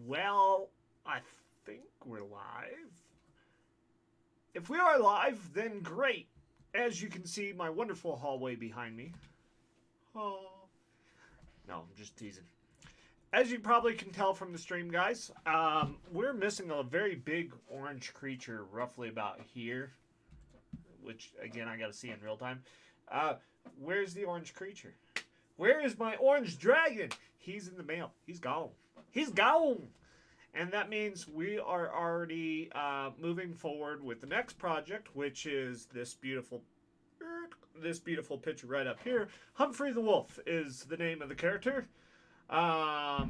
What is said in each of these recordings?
Well, I think we're live. If we are live, then great. As you can see, my wonderful hallway behind me. Oh. No, I'm just teasing. As you probably can tell from the stream, guys, we're missing a very big orange creature roughly about here. Which, again, I gotta see in real time. Where's the orange creature? Where is my orange dragon? He's in the mail. He's gone. He's gone! And that means we are already moving forward with the next project, which is this beautiful picture right up here. Humphrey the Wolf is the name of the character. I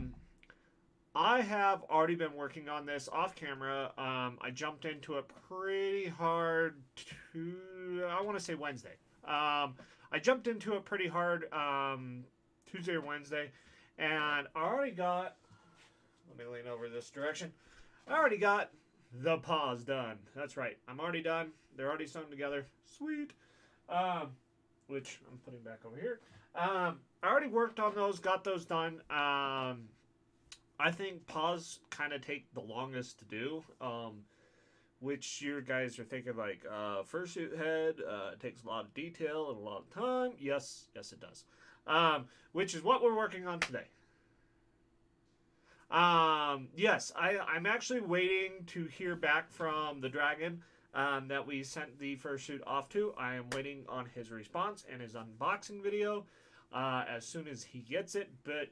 have already been working on this off camera. I jumped into it pretty hard I want to say Wednesday. I jumped into it pretty hard Tuesday or Wednesday, and I already got, let me lean over this direction, I already got the paws done. That's right, I'm already done. They're already sewn together. Sweet. Which I'm putting back over here. I already worked on those, got those done. I think paws kind of take the longest to do. Which you guys are thinking like, fursuit head takes a lot of detail and a lot of time. Yes, it does. Which is what we're working on today. Yes, I'm actually waiting to hear back from the dragon that we sent the fursuit off to. I am waiting on his response and his unboxing video as soon as he gets it. But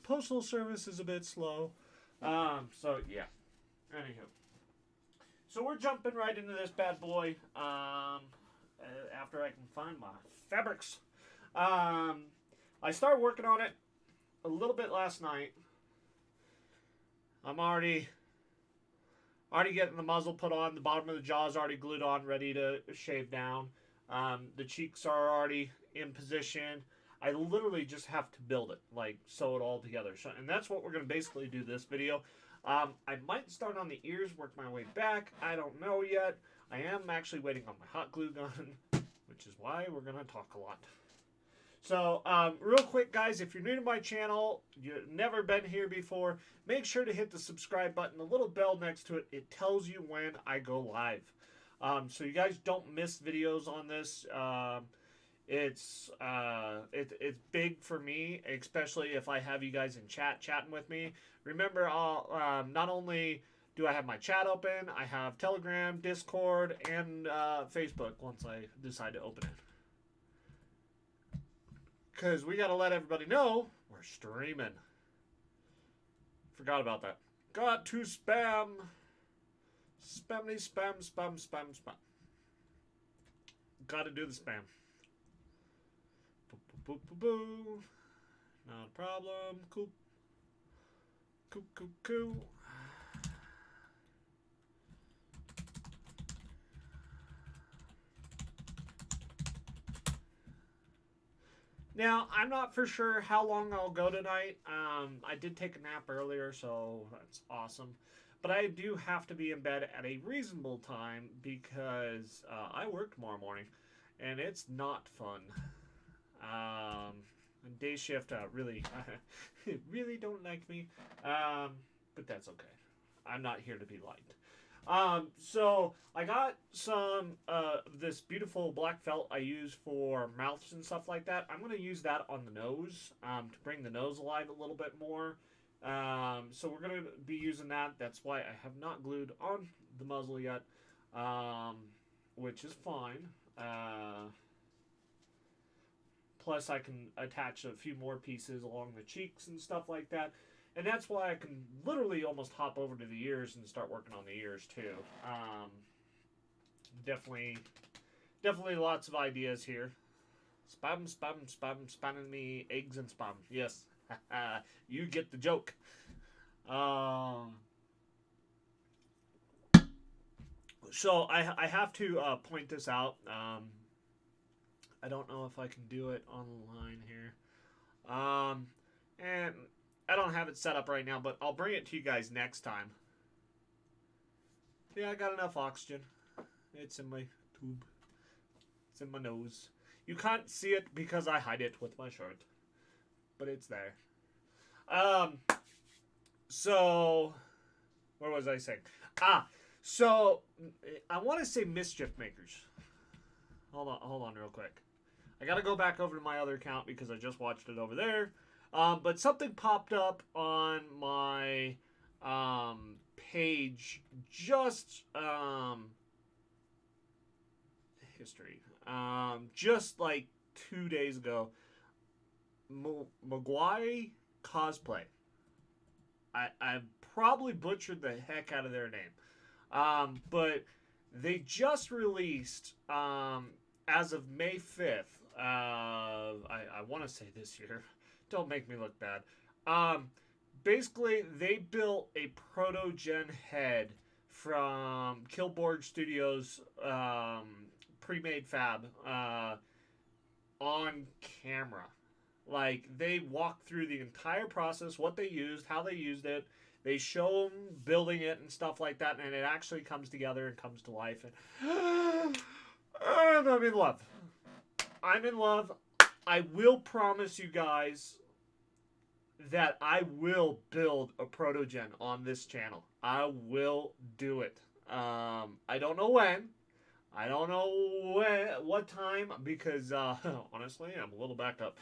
postal service is a bit slow. So yeah. Anywho. So we're jumping right into this bad boy after I can find my fabrics. I started working on it a little bit last night. I'm already getting the muzzle put on. The bottom of the jaw is already glued on, ready to shave down. The cheeks are already in position. I literally just have to build it, like sew it all together. So, and that's what we're going to basically do this video. I might start on the ears, work my way back. I don't know yet. I am actually waiting on my hot glue gun, which is why we're going to talk a lot. So, real quick, guys, if you're new to my channel, you've never been here before, make sure to hit the subscribe button, the little bell next to it. It tells you when I go live. So you guys don't miss videos on this. It's big for me, especially if I have you guys in chatting with me. Remember, not only do I have my chat open, I have Telegram, Discord, and Facebook once I decide to open it. Because we got to let everybody know we're streaming. Forgot about that. Got to spam. Spammy spam. Got to do the spam. Boo. Not a problem. Cool. Now, I'm not for sure how long I'll go tonight. I did take a nap earlier, so that's awesome. But I do have to be in bed at a reasonable time because I work tomorrow morning, and it's not fun. Day shift really don't like me, but that's okay. I'm not here to be liked. So I got some this beautiful black felt I use for mouths and stuff like that. I'm going to use that on the nose to bring the nose alive a little bit more. So we're going to be using that. That's why I have not glued on the muzzle yet, which is fine. Plus I can attach a few more pieces along the cheeks and stuff like that. And that's why I can literally almost hop over to the ears and start working on the ears too. Definitely lots of ideas here. Spamming me eggs and spam. Yes, you get the joke. So I have to point this out. I don't know if I can do it online here. And I don't have it set up right now, but I'll bring it to you guys next time. Yeah, I got enough oxygen. It's in my tube. It's in my nose. You can't see it because I hide it with my shirt. But it's there. So, what was I saying? Ah, so I want to say mischief makers. Hold on, real quick. I gotta go back over to my other account because I just watched it over there. But something popped up on my page, just history, just like 2 days ago. Maguire cosplay. I probably butchered the heck out of their name. But they just released, as of May 5th, I want to say this year. Don't make me look bad. Um, Basically, they built a proto-gen head from Killboard Studios pre-made fab on camera. Like, they walk through the entire process, what they used, how they used it. They show them building it and stuff like that, and it actually comes together and comes to life. And I'm in love. I'm in love. I will promise you guys that I will build a proto-gen on this channel. I will do it. I don't know when. I don't know what time, because honestly, I'm a little backed up.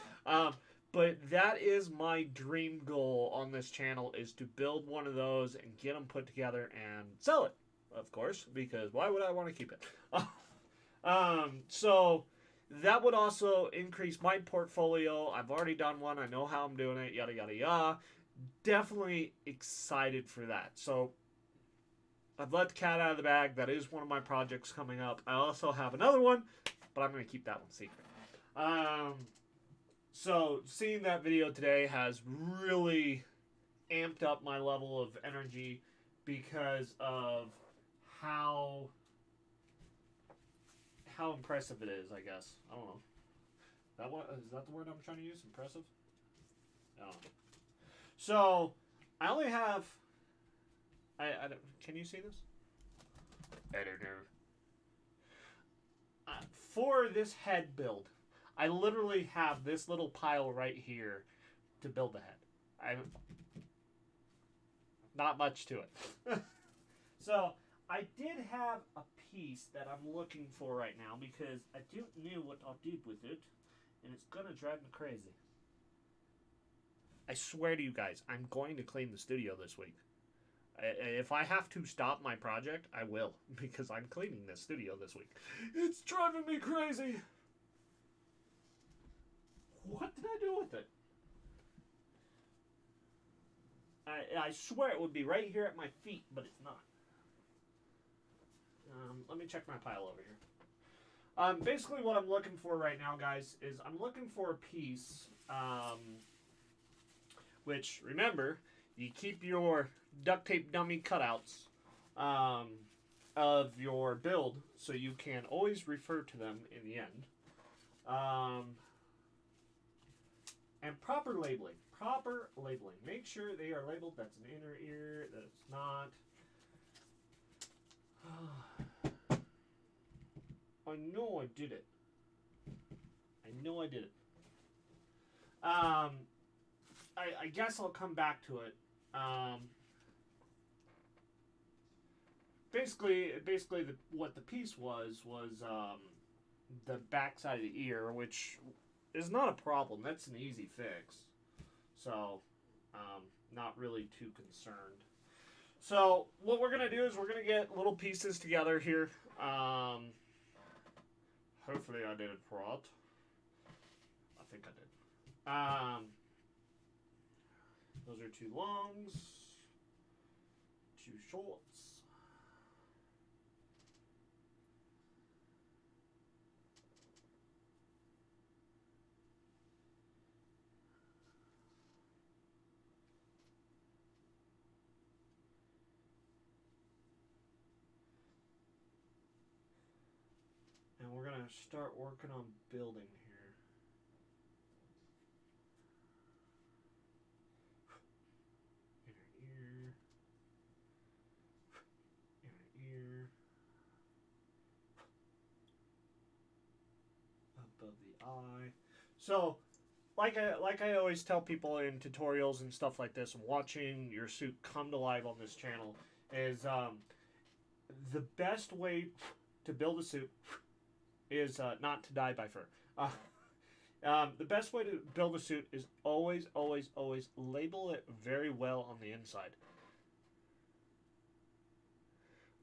But that is my dream goal on this channel, is to build one of those and get them put together and sell it, of course, because why would I want to keep it? So that would also increase my portfolio. I've already done one. I know how I'm doing it, yada, yada, yada. Definitely excited for that. So I've let the cat out of the bag. That is one of my projects coming up. I also have another one, but I'm going to keep that one secret. So seeing that video today has really amped up my level of energy because of how impressive it is, I guess. I don't know. Is that the word I'm trying to use? Impressive? I don't know. So, I only have... I don't, can you see this? Editor. For this head build, I literally have this little pile right here to build the head. Not much to it. So, I did have a piece that I'm looking for right now because I don't know what I'll do with it, and it's gonna drive me crazy. I swear to you guys, I'm going to clean the studio this week. If I have to stop my project, I will, because I'm cleaning this studio this week. It's driving me crazy. What did I do with it? I swear it would be right here at my feet, but it's not. Let me check my pile over here. Basically what I'm looking for right now, guys, is I'm looking for a piece, which, remember, you keep your duct tape dummy cutouts of your build so you can always refer to them in the end. And proper labeling. Proper labeling. Make sure they are labeled. That's an inner ear. That's not. I know I did it. I know I did it. I guess I'll come back to it. Basically, what the piece was the back side of the ear, which is not a problem. That's an easy fix. So, not really too concerned. So, what we're going to do is we're going to get little pieces together here. Hopefully I did it right. I think I did. Those are two longs, two shorts. And we're going to start working on building here. Inner ear. Above the eye. So, like I always tell people in tutorials and stuff like this, watching your suit come to life on this channel is the best way to build a suit is not to die by fur. The best way to build a suit is always, always, always label it very well on the inside.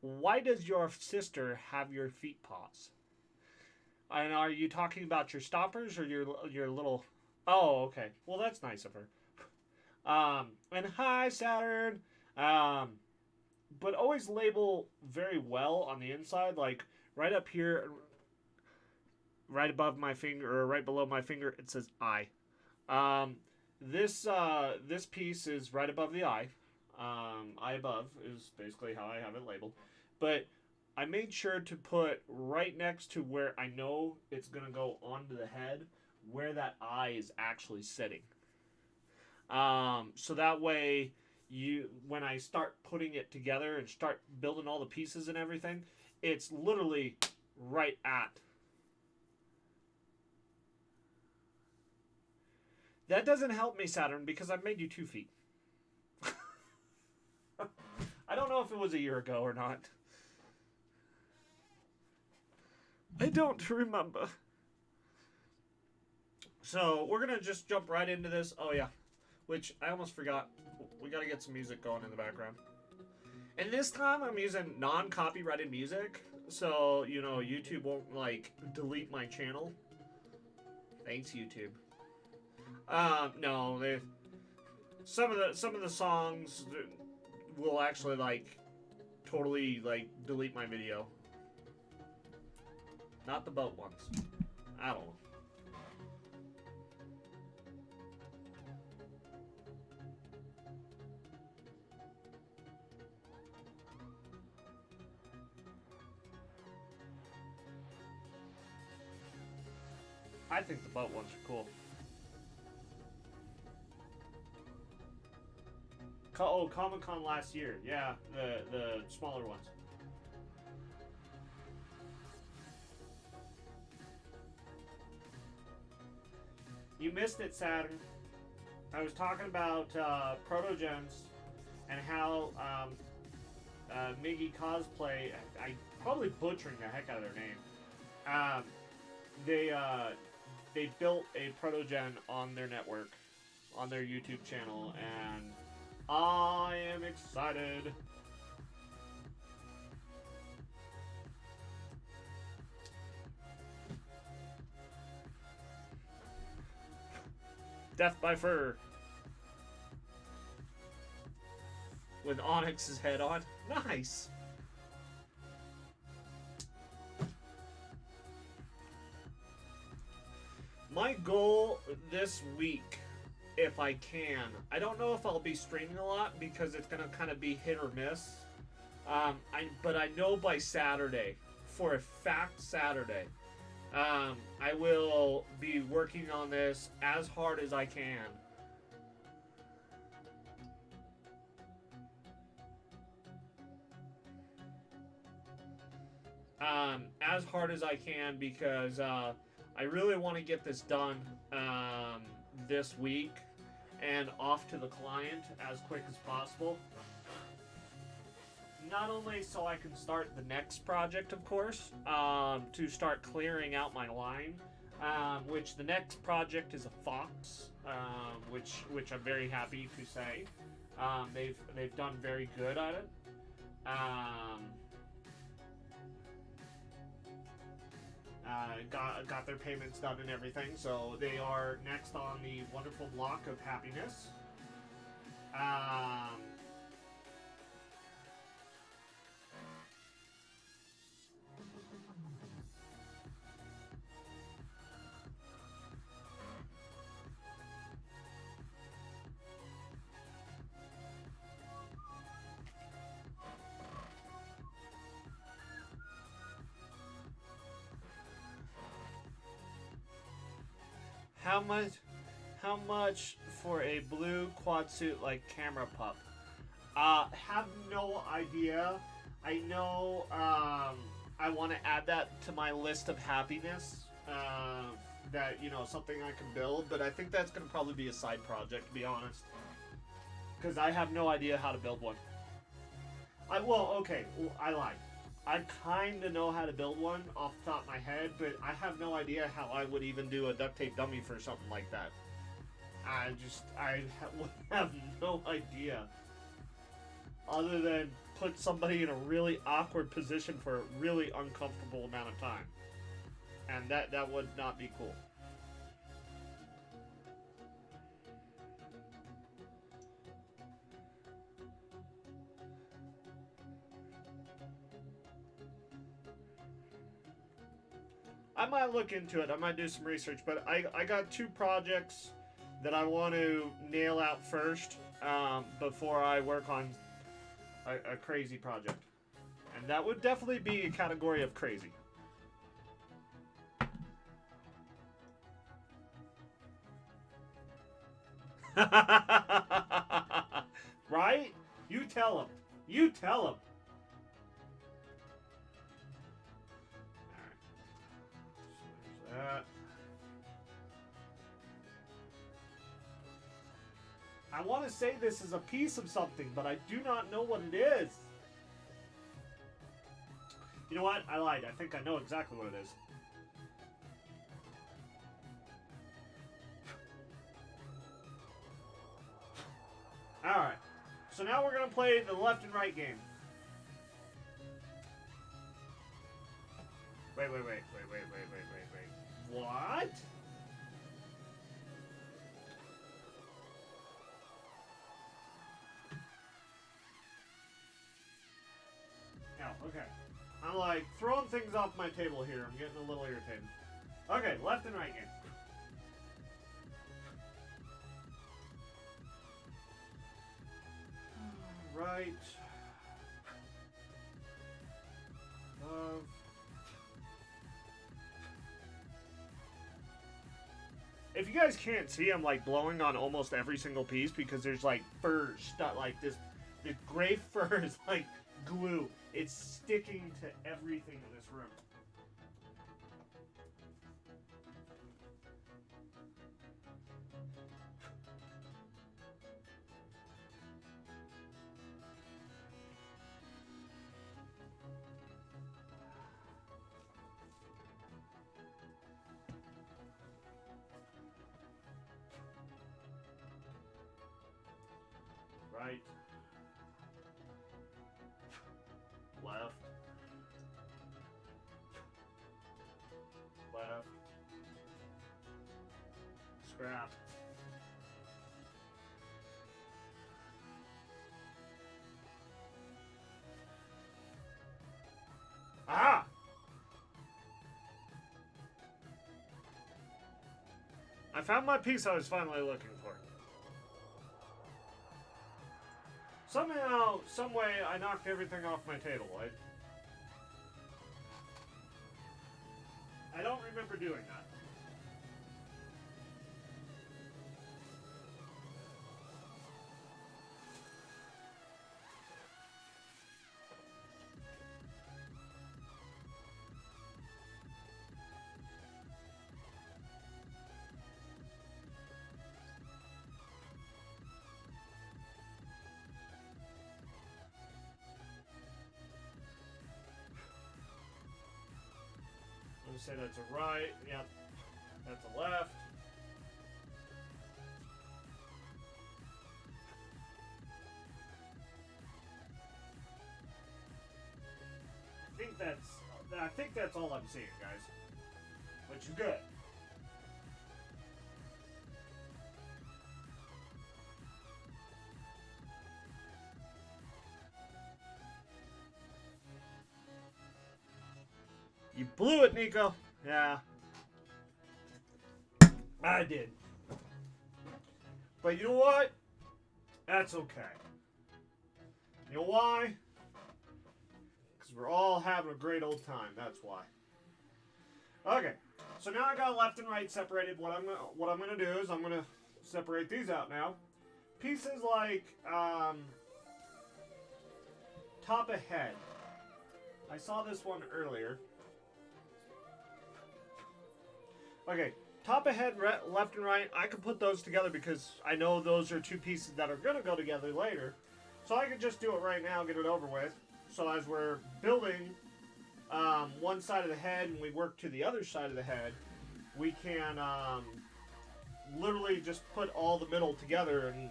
Why does your sister have your feet paws? And are you talking about your stoppers or your little? Oh, okay. Well, that's nice of her. And hi, Saturn. But always label very well on the inside, like right up here, right above my finger or right below my finger, it says I. This piece is right above the eye. Eye above is basically how I have it labeled. But I made sure to put right next to where I know it's going to go onto the head, where that eye is actually sitting. So that way, when I start putting it together and start building all the pieces and everything, it's literally right at. That doesn't help me, Saturn, because I've made you 2 feet. I don't know if it was a year ago or not. I don't remember. So, we're going to just jump right into this. Oh, yeah. Which, I almost forgot. We got to get some music going in the background. And this time, I'm using non-copyrighted music. So, YouTube won't, delete my channel. Thanks, YouTube. No, some of the songs will actually, totally, delete my video. Not the boat ones. I don't know. I think the boat ones are cool. Oh, Comic-Con last year. Yeah, the smaller ones. You missed it, Saturn. I was talking about Protogens and how Miggy Cosplay, I probably butchering the heck out of their name. They built a Protogen on their network, on their YouTube channel, and I am excited. Death by Fur. With Onyx's head on. Nice. My goal this week, if I can, I don't know if I'll be streaming a lot because it's going to kind of be hit or miss. But I know by Saturday, for a fact Saturday, I will be working on this as hard as I can. As hard as I can because I really want to get this done this week and off to the client as quick as possible. Not only so I can start the next project, of course, to start clearing out my line, which the next project is a fox, which I'm very happy to say. They've done very good at it. Got their payments done and everything, so they are next on the wonderful block of happiness. How much for a blue quad suit like Camera Pup? Have no idea. I know I want to add that to my list of happiness that, you know, something I can build, but I think that's going to probably be a side project, to be honest. Because I have no idea how to build one. I lied. I kind of know how to build one off the top of my head, but I have no idea how I would even do a duct tape dummy for something like that. I have no idea. Other than put somebody in a really awkward position for a really uncomfortable amount of time. And that would not be cool. I might look into it. I might do some research, but I got 2 projects that I want to nail out first before I work on a crazy project. And that would definitely be a category of crazy. Right? You tell him. You tell him. Alright. So there's that. I want to say this is a piece of something, but I do not know what it is. You know what? I lied. I think I know exactly what it is. Alright. So now we're going to play the left and right game. Wait. What? Oh, okay. I'm like throwing things off my table here. I'm getting a little irritated. Okay, left and right game. Right. Love. If you guys can't see, I'm like blowing on almost every single piece because there's like fur stuck, like this. The gray fur is like glue. It's sticking to everything in this room. Right. Left. Left. Scrap. Ah! I found my piece I was finally looking for. Somehow, some way, I knocked everything off my table. I don't remember doing that. I'm gonna say that's a right. Yep. That's a left. I think that's all I'm seeing, guys. Which is good. You blew it, Nico. Yeah. I did. But you know what? That's okay. You know why? Because we're all having a great old time. That's why. Okay. So now I got left and right separated. What I'm gonna do is I'm gonna separate these out now. Pieces like top of head. I saw this one earlier. Okay, top of head, left and right, I can put those together because I know those are two pieces that are going to go together later. So I could just do it right now, get it over with. So as we're building one side of the head and we work to the other side of the head, we can literally just put all the middle together and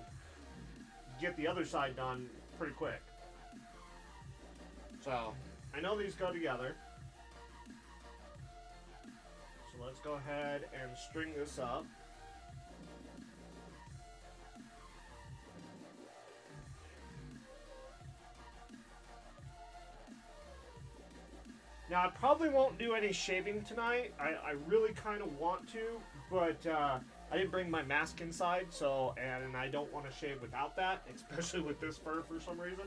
get the other side done pretty quick. So I know these go together. So let's go ahead and string this up. Now, I probably won't do any shaving tonight. I really kind of want to, but I didn't bring my mask inside, so and I don't want to shave without that, especially with this fur for some reason.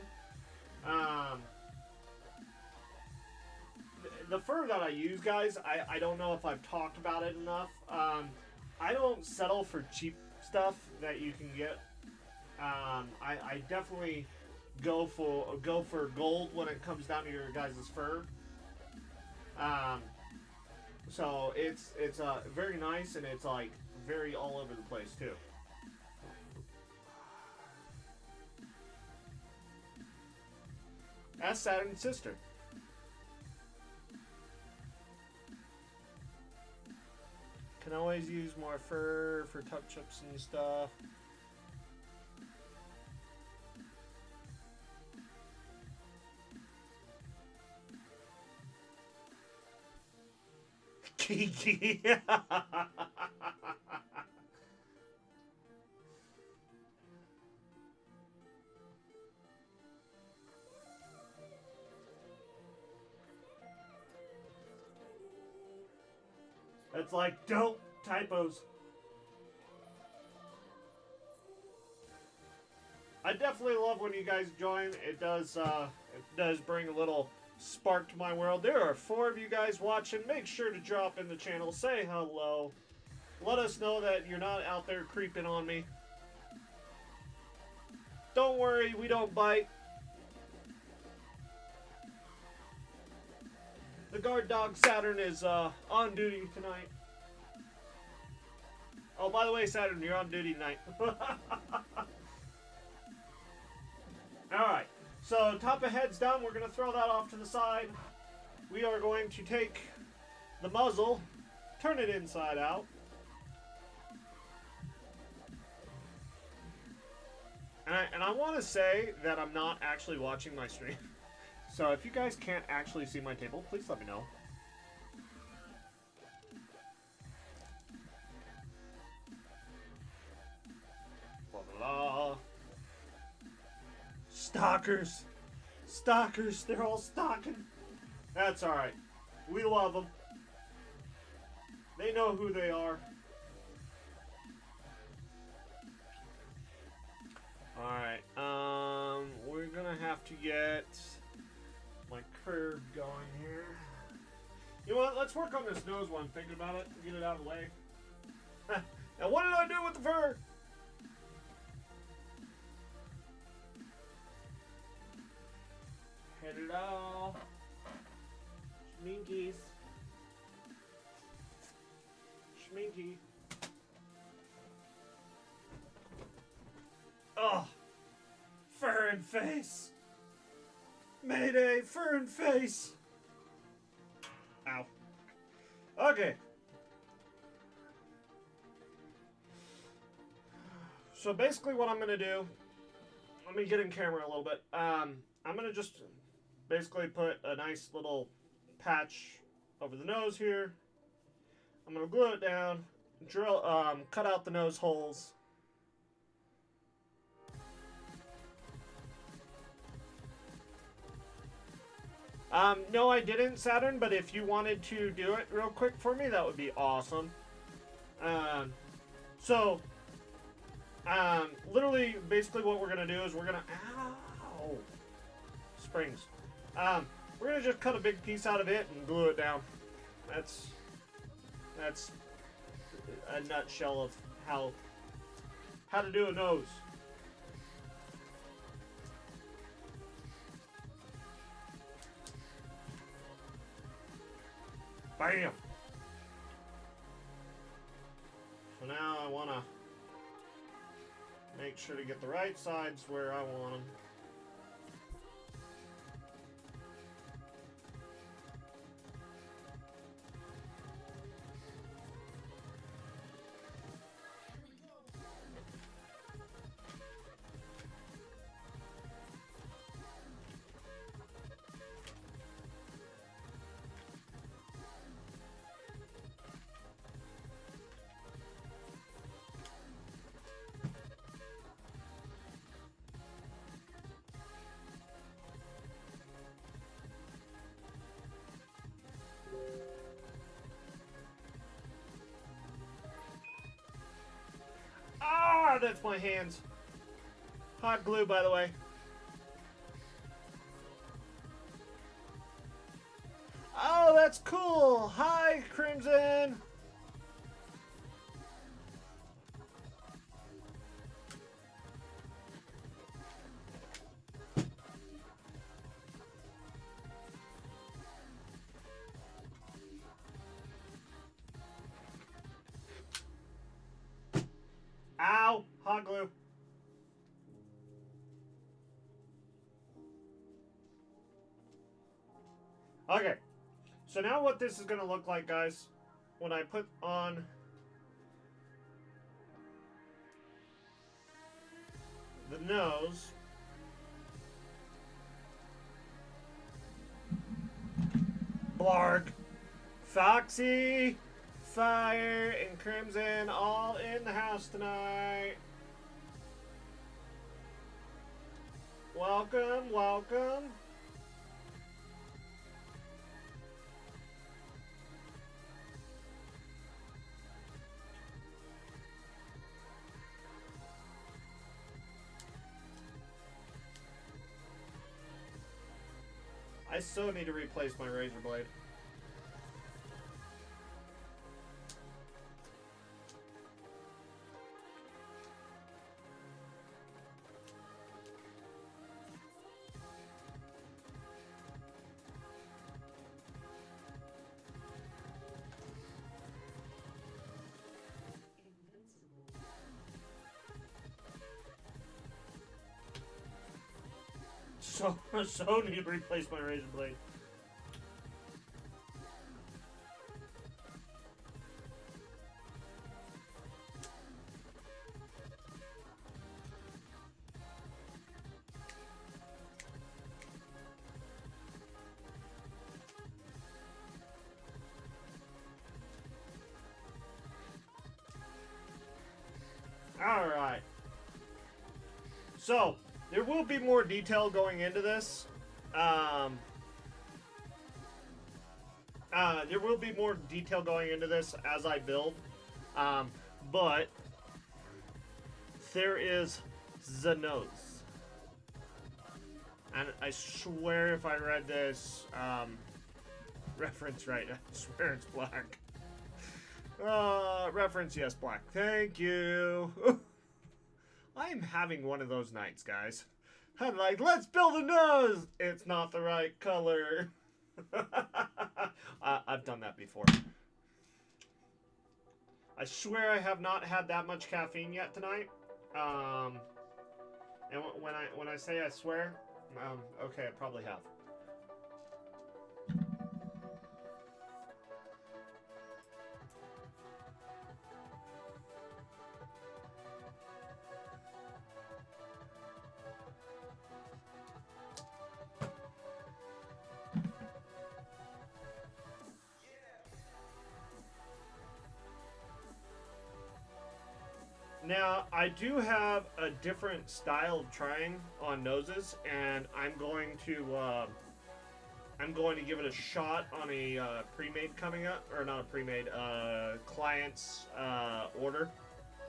The fur that I use, guys, I don't know if I've talked about it enough. I don't settle for cheap stuff that you can get. I definitely go for gold when it comes down to your guys' fur. So it's very nice, and it's like very all over the place too. That's Saturn's sister. Can always use more fur for touch-ups and stuff. Kiki. It's like, don't typos. I definitely love when you guys join. It does bring a little spark to my world. There are 4 of you guys watching. Make sure to drop in the channel, say hello. Let us know that you're not out there creeping on me. Don't worry, we don't bite. The guard dog Saturn is on duty tonight. Oh, by the way, Saturn, you're on duty tonight. Alright, so top of head's done. We're going to throw that off to the side. We are going to take the muzzle, turn it inside out. And I want to say that I'm not actually watching my stream. So if you guys can't actually see my table, please let me know. Blah, blah. Stalkers. Stalkers. They're all stalking. That's alright. We love them. They know who they are. Alright. We're gonna have to get my curve going here. You know what? Let's work on this nose one. Thinking about it. Get it out of the way. Now, what did I do with the fur? Hello. Schminkies. Schminky. Oh. Fur and face. Mayday, fur and face. Ow. Okay. So basically what I'm going to do, let me get in camera a little bit. I'm going to just basically put a nice little patch over the nose here. I'm going to glue it down, cut out the nose holes. No, I didn't, Saturn, but if you wanted to do it real quick for me, that would be awesome. Literally, basically what we're going to do is we're going to... Ow! Springs. We're going to just cut a big piece out of it and glue it down. That's a nutshell of how to do a nose. Bam! I want to make sure to get the right sides where I want them. Ah, that's my hands. Hot glue, by the way. Oh, that's cool. Hi, Crimson. Ow, hot glue. Okay, so now what this is going to look like, guys, when I put on the nose. Blarg. Foxy, Fire, and Crimson all in the house tonight. Welcome, welcome. I so need to replace my razor blade. So need to replace my razor blade. Alright. So, there will be more detail going into this. There will be more detail going into this as I build. But there is the nose. And I swear if I read this reference right, I swear it's black. Reference, yes, black. Thank you. I'm having one of those nights, guys. I'm like, let's build a nose. It's not the right color. I've done that before. I swear I have not had that much caffeine yet tonight. And when I say I swear, okay, I probably have. Now, I do have a different style of trying on noses, and I'm going to give it a shot on a pre-made coming up, or not a pre-made, client's order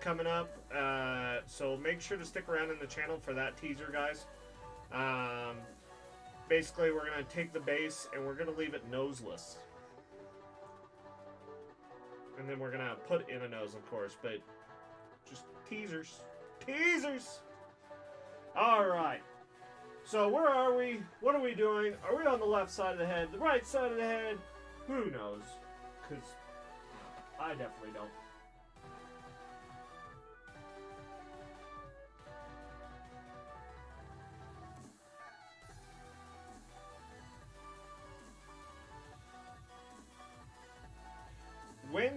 coming up. So make sure to stick around in the channel for that teaser, guys. Basically, we're going to take the base and we're going to leave it noseless. And then we're going to put in a nose, of course, but just teasers. Teasers! Alright. So where are we? What are we doing? Are we on the left side of the head? The right side of the head? Who knows? Because I definitely don't.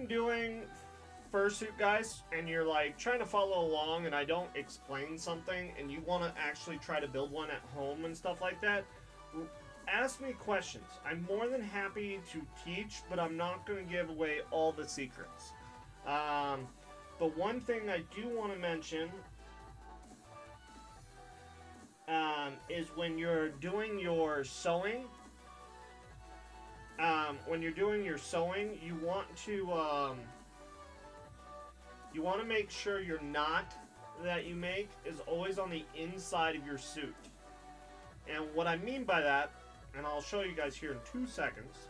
I'm doing fursuit, guys, and you're like trying to follow along and I don't explain something and you want to actually try to build one at home and stuff like that, ask me questions. I'm more than happy to teach, but I'm not going to give away all the secrets. But one thing I do want to mention is when you're doing your sewing, you want to make sure your knot that you make is always on the inside of your suit. And what I mean by that, and I'll show you guys here in 2 seconds,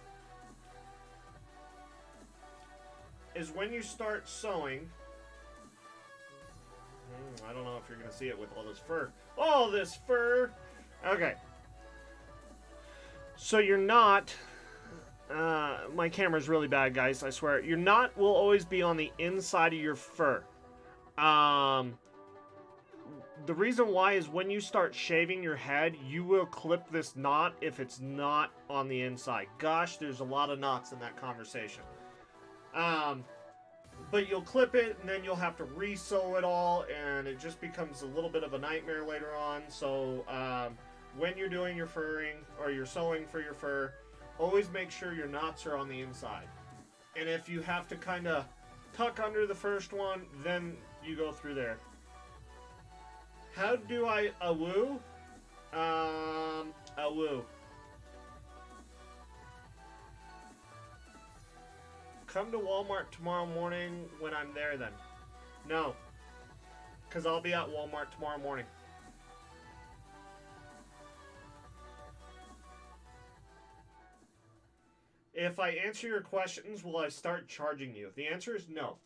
is when you start sewing. I don't know if you're going to see it with all this fur. All this fur! Okay. So your knot... my camera's really bad, guys, I swear. Your knot will always be on the inside of your fur. The reason why is when you start shaving your head, you will clip this knot if it's not on the inside. Gosh, there's a lot of knots in that conversation. But you'll clip it, and then you'll have to re-sew it all, and it just becomes a little bit of a nightmare later on. So, when you're doing your furring, or you're sewing for your fur, always make sure your knots are on the inside. And if you have to kind of tuck under the first one, then you go through there. How do I awoo? Awoo. Come to Walmart tomorrow morning when I'm there then. No. Because I'll be at Walmart tomorrow morning. If I answer your questions, will I start charging you? The answer is no.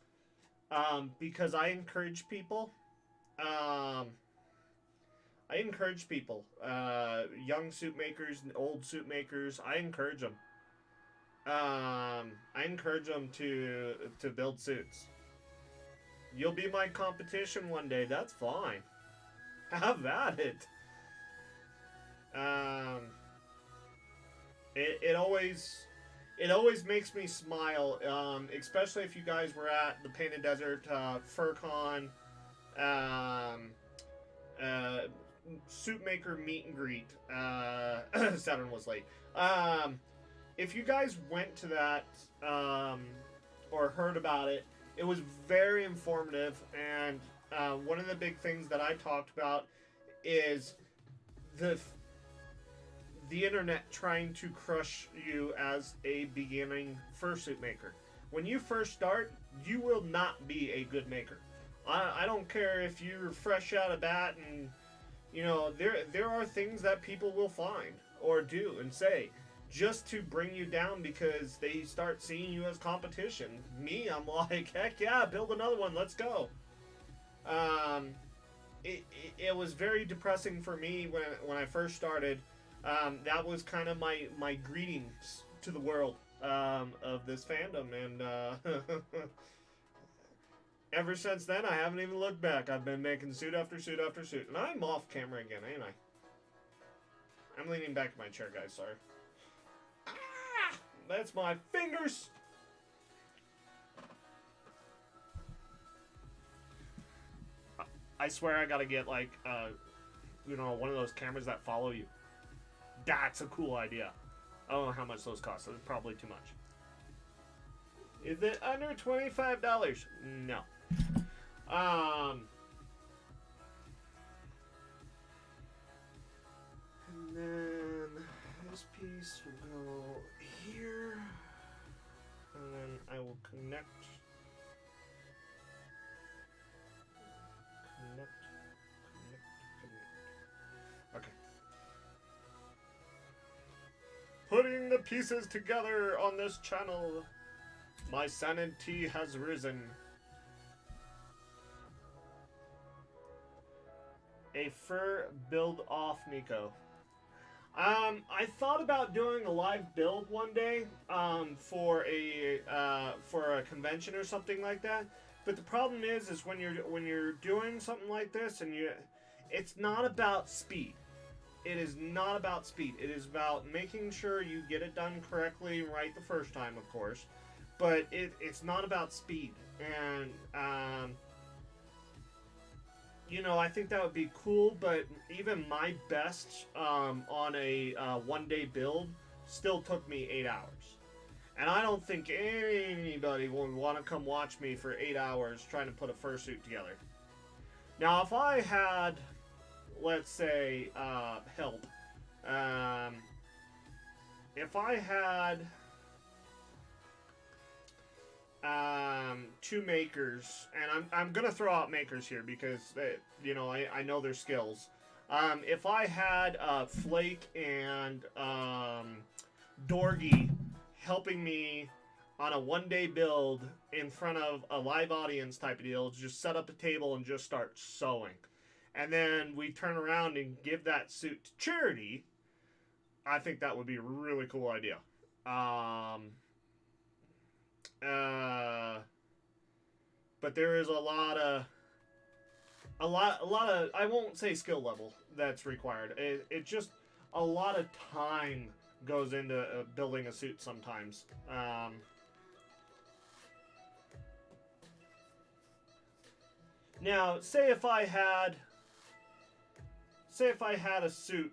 Because I encourage people. Young suit makers, old suit makers. I encourage them. I encourage them to build suits. You'll be my competition one day. That's fine. Have at it. It always makes me smile, especially if you guys were at the Painted Desert FurCon suit maker meet and greet. Saturn was late. If you guys went to that or heard about it, it was very informative. And one of the big things that I talked about is the internet trying to crush you as a beginning fursuit maker. When you first start, you will not be a good maker. I don't care if you're fresh out of bat, and you know there are things that people will find or do and say just to bring you down because they start seeing you as competition. Me, I'm like, heck yeah, build another one, let's go. It was very depressing for me when I first started. That was kind of my greetings to the world of this fandom, and ever since then, I haven't even looked back. I've been making suit after suit after suit, and I'm off camera again, ain't I? I'm leaning back in my chair, guys, sorry. Ah, that's my fingers! I swear I gotta get, like, one of those cameras that follow you. That's a cool idea. I don't know how much those cost. It's probably too much. Is it under $25? No. And then this piece will go here. And then I will connect. Okay. Putting the pieces together on this channel. My sanity has risen. A fur build off, Nico. I thought about doing a live build one day for a convention or something like that. But the problem is when you're doing something like this and it's not about speed. It is not about speed. It is about making sure you get it done correctly and right the first time, of course. but it's not about speed. And I think that would be cool. But even my best on a 1 day build still took me 8 hours. And I don't think anybody would want to come watch me for 8 hours trying to put a fursuit together. Now, if I had, let's say, help, if I had two makers, and I'm gonna throw out makers here because I know their skills. If I had Flake and Dorgy helping me on a 1 day build in front of a live audience type of deal, just set up a table and just start sewing, and then we turn around and give that suit to charity, I think that would be a really cool idea. But there is a lot of I won't say skill level that's required. It just a lot of time goes into building a suit sometimes. Now, say if I had a suit,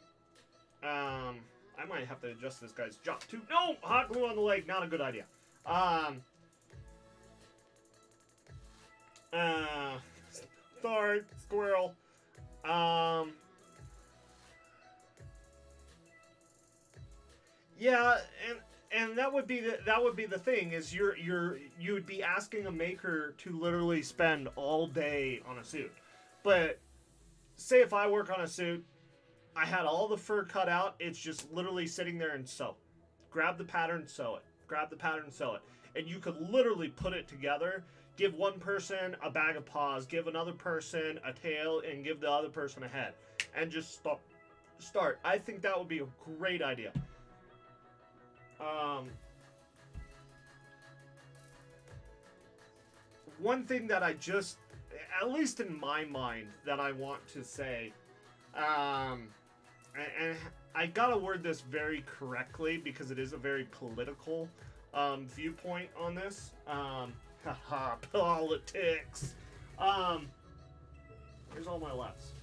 I might have to adjust this guy's job too. No, hot glue on the leg, not a good idea. Sorry, squirrel. Yeah, and that would be the thing is you would be asking a maker to literally spend all day on a suit. But say if I work on a suit, I had all the fur cut out, it's just literally sitting there and sew. Grab the pattern, sew it. Grab the pattern, sew it. And you could literally put it together, give one person a bag of paws, give another person a tail, and give the other person a head. And just start. I think that would be a great idea. One thing that I just, at least in my mind, that I want to say, and I gotta word this very correctly because it is a very political viewpoint on this. Haha, politics. Here's all my lefts.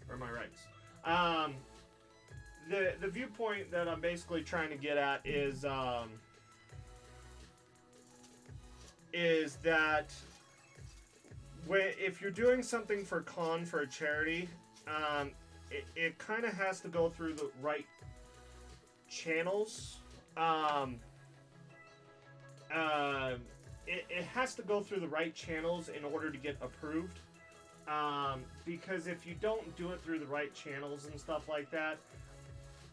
Or my rights. The viewpoint that I'm basically trying to get at is that if you're doing something for a charity, it kind of has to go through the right channels. It has to go through the right channels in order to get approved. Because if you don't do it through the right channels and stuff like that,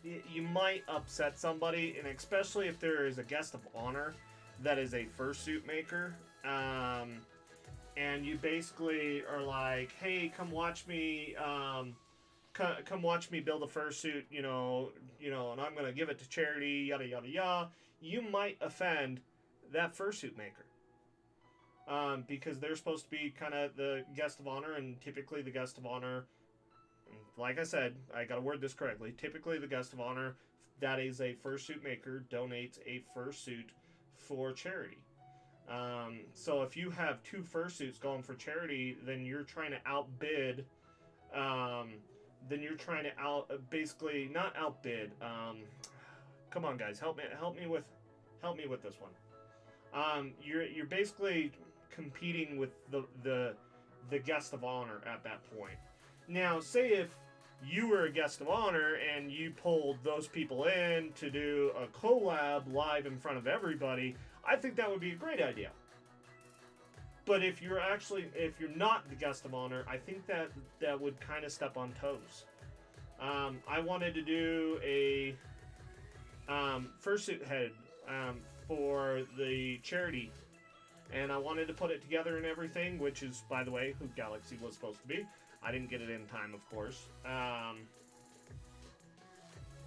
you might upset somebody, and especially if there is a guest of honor that is a fursuit maker, and you basically are like, hey, come watch me, come watch me build a fursuit, and I'm gonna give it to charity, yada yada yada. You might offend that fursuit maker, because they're supposed to be kind of the guest of honor, and typically the guest of honor, like I said, I gotta word this correctly. Typically, the guest of honor that is a fursuit maker donates a fursuit for charity. So if you have two fursuits going for charity, then you're trying to outbid. Basically not outbid. Come on, guys, help me with this one. You're basically competing with the guest of honor at that point. Now, say if you were a guest of honor and you pulled those people in to do a collab live in front of everybody, I think that would be a great idea. But if you're not the guest of honor, I think that would kind of step on toes. I wanted to do a fursuit head for the charity, and I wanted to put it together and everything, which is, by the way, who Galaxy was supposed to be. I didn't get it in time, of course.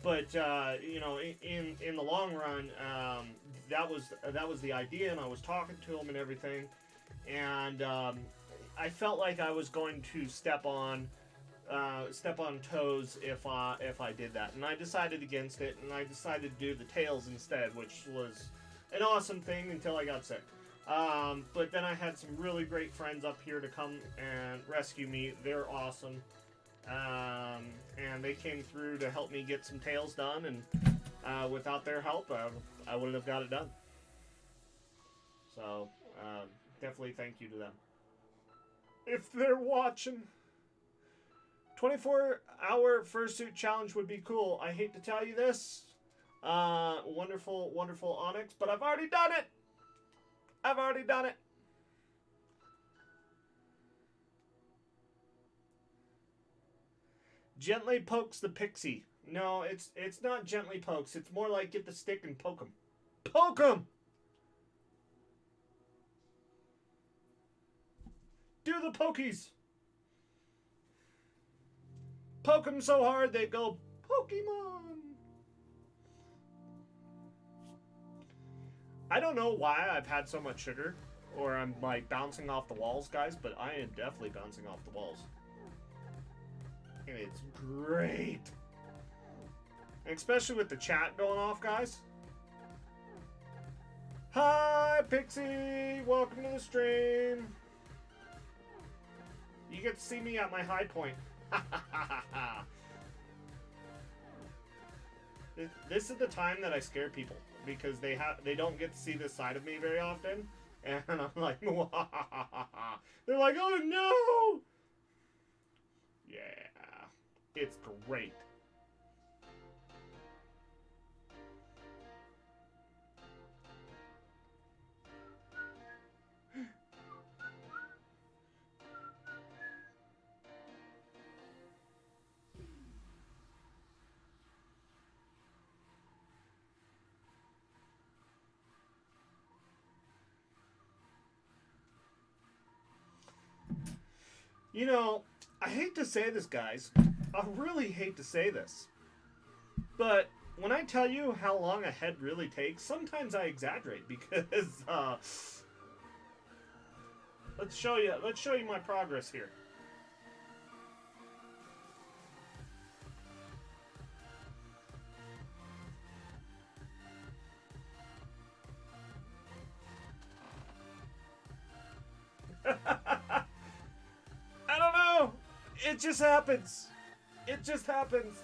But in the long run, that was the idea, and I was talking to him and everything, and I felt like I was going to step on toes if I did that, and I decided against it, and I decided to do the tails instead, which was an awesome thing until I got sick. But then I had some really great friends up here to come and rescue me. They're awesome. And they came through to help me get some tails done, and without their help, I wouldn't have got it done. So, definitely thank you to them. If they're watching, 24-hour fursuit challenge would be cool. I hate to tell you this, wonderful, wonderful Onyx, but I've already done it. I've already done it. Gently pokes the pixie. No, it's not gently pokes. It's more like get the stick and poke him. Poke him! Do the pokies! Poke them so hard they go, Pokemon! I don't know why I've had so much sugar, or I'm like bouncing off the walls, guys, but I am definitely bouncing off the walls. And it's great. And especially with the chat going off, guys. Hi, Pixie! Welcome to the stream. You get to see me at my high point. This is the time that I scare people because they don't get to see this side of me very often, and I'm like, they're like, oh no! Yeah, it's great. You know, I hate to say this, guys. I really hate to say this. But when I tell you how long a head really takes, sometimes I exaggerate because let's show you my progress here. I don't know. It just happens. It just happens.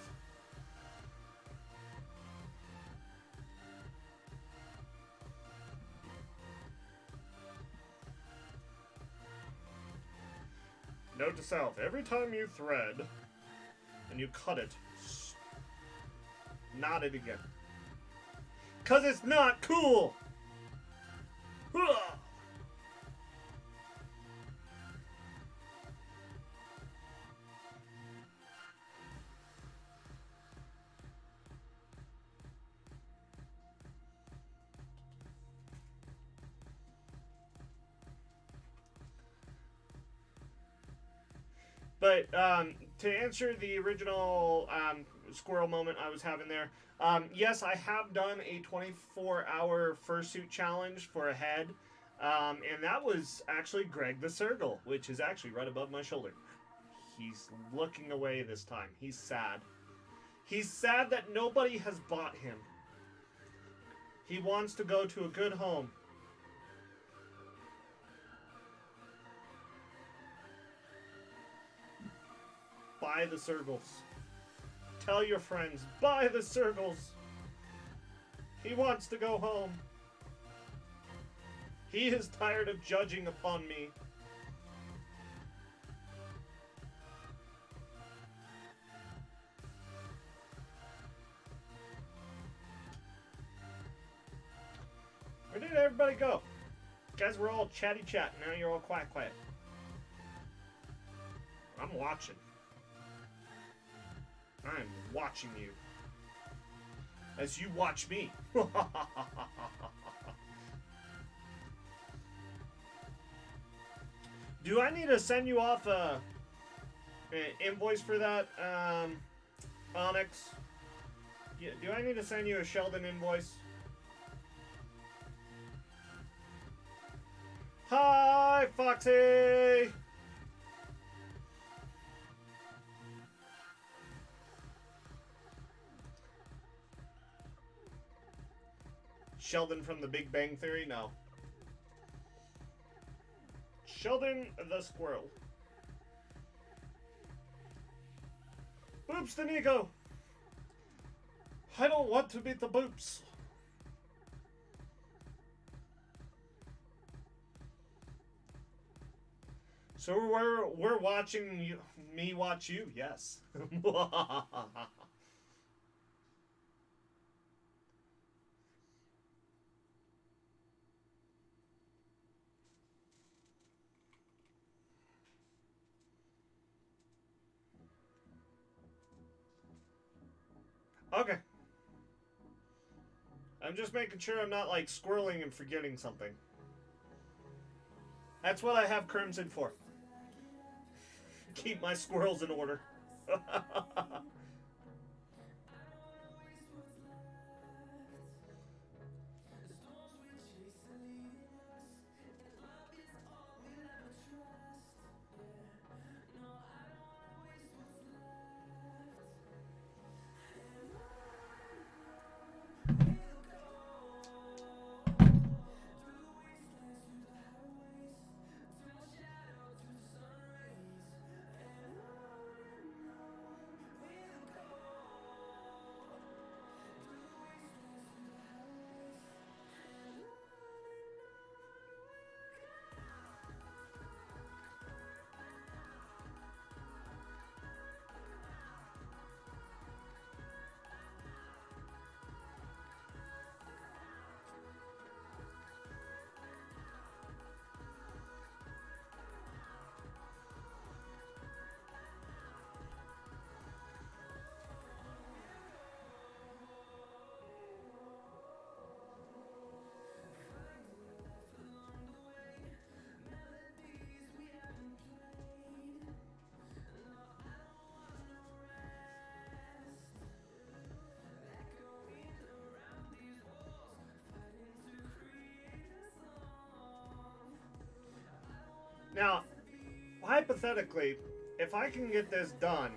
Note to self, every time you thread and you cut it, knot it again. 'Cause it's not cool! But to answer the original squirrel moment I was having there, yes, I have done a 24-hour fursuit challenge for a head, and that was actually Greg the Sergal, which is actually right above my shoulder. He's looking away this time. He's sad. He's sad that nobody has bought him. He wants to go to a good home. Buy the Sergals. Tell your friends, buy the Sergals. He wants to go home. He is tired of judging upon me. Where did everybody go? Guys, we're all chatty chat. Now you're all quiet. I'm watching. I'm watching you. As you watch me. Do I need to send you off an invoice for that, Onyx? Yeah, do I need to send you a Sheldon invoice? Hi, Foxy! Sheldon from The Big Bang Theory? No. Sheldon the Squirrel. Boops the Nico! I don't want to beat the boops. So we're watching me watch you, yes. Okay. I'm just making sure I'm not like squirreling and forgetting something. That's what I have Crimson for. Keep my squirrels in order. Now, hypothetically, if I can get this done,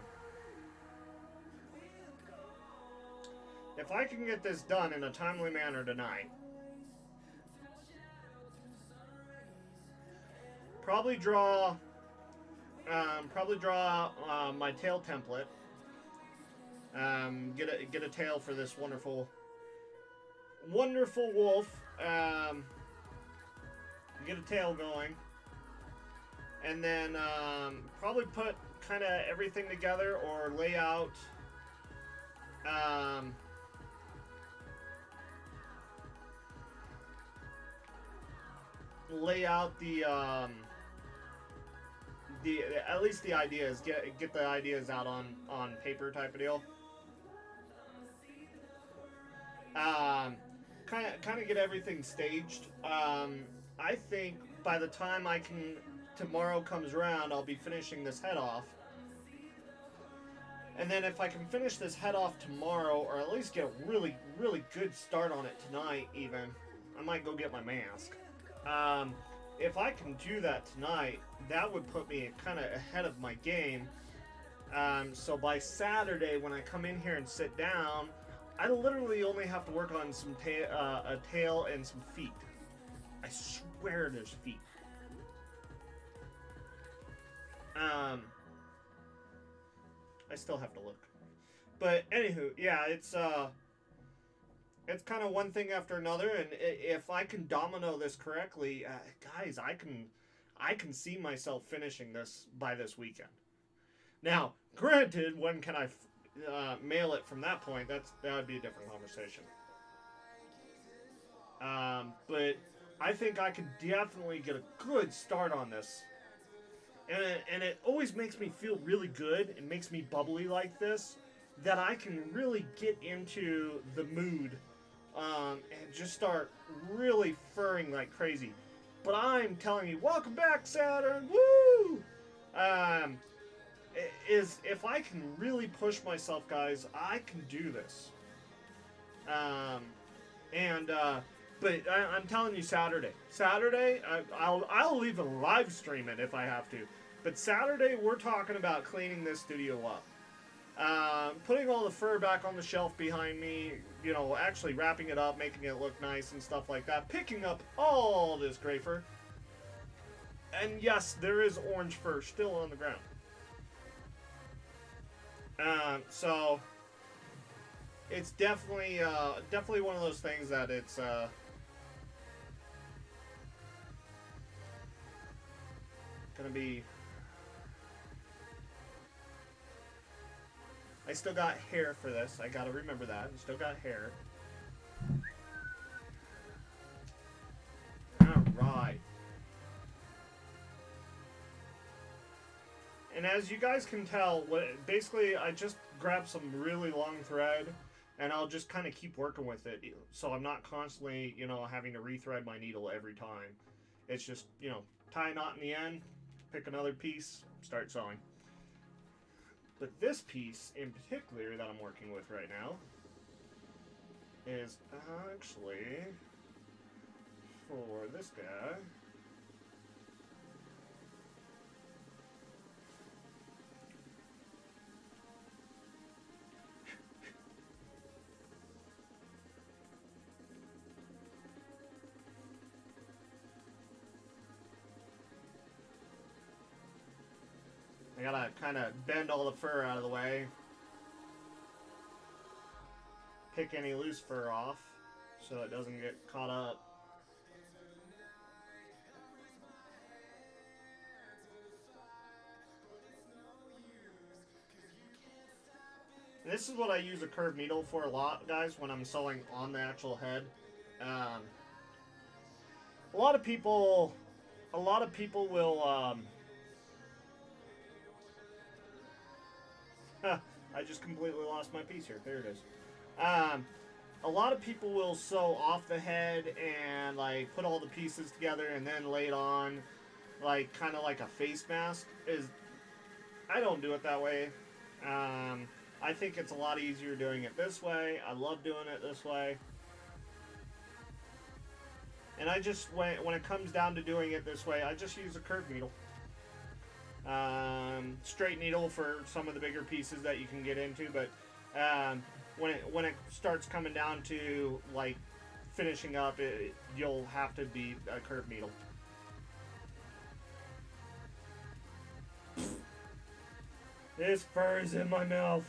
in a timely manner tonight, probably draw my tail template. Get a tail for this wonderful wolf. Get a tail going. And then probably put kind of everything together or lay out the at least the ideas, get the ideas out on paper type of deal. Kind of get everything staged. I think by the time tomorrow comes around, I'll be finishing this head off. And then if I can finish this head off tomorrow, or at least get a really, really good start on it tonight even, I might go get my mask. If I can do that tonight, that would put me kind of ahead of my game. So by Saturday, when I come in here and sit down, I literally only have to work on a tail and some feet. I swear there's feet. I still have to look. But anywho, yeah, it's kind of one thing after another, and if I can domino this correctly, guys, I can see myself finishing this by this weekend. Now, granted, when can I mail it from that point? That would be a different conversation. But I think I could definitely get a good start on this. And it always makes me feel really good. It makes me bubbly like this, that I can really get into the mood and just start really furring like crazy. But I'm telling you, welcome back, Saturn! Woo! Is if I can really push myself, guys, I can do this. But I'm telling you, Saturday, I'll even live stream it if I have to. But Saturday, we're talking about cleaning this studio up. Putting all the fur back on the shelf behind me, you know, actually wrapping it up, making it look nice and stuff like that. Picking up all this gray fur. And yes, there is orange fur still on the ground. So it's definitely one of those things that it's gonna be. I still got hair for this. I gotta remember that. I still got hair. Alright. And as you guys can tell, basically I just grabbed some really long thread and I'll just kind of keep working with it. So I'm not constantly, you know, having to rethread my needle every time. It's just, you know, tie a knot in the end, pick another piece, start sewing. But this piece in particular that I'm working with right now is actually for this guy. I gotta kind of bend all the fur out of the way. Pick any loose fur off so it doesn't get caught up. This is what I use a curved needle for a lot, guys, when I'm sewing on the actual head. A lot of people will. I just completely lost my piece here. There it is. A lot of people will sew off the head and like put all the pieces together and then lay it on, like kind of like a face mask. I don't do it that way. I think it's a lot easier doing it this way. I love doing it this way. And I just, when it comes down to doing it this way, I just use a curved needle. Straight needle for some of the bigger pieces that you can get into, but when it starts coming down to like finishing up, you'll have to be a curved needle. This fur is in my mouth.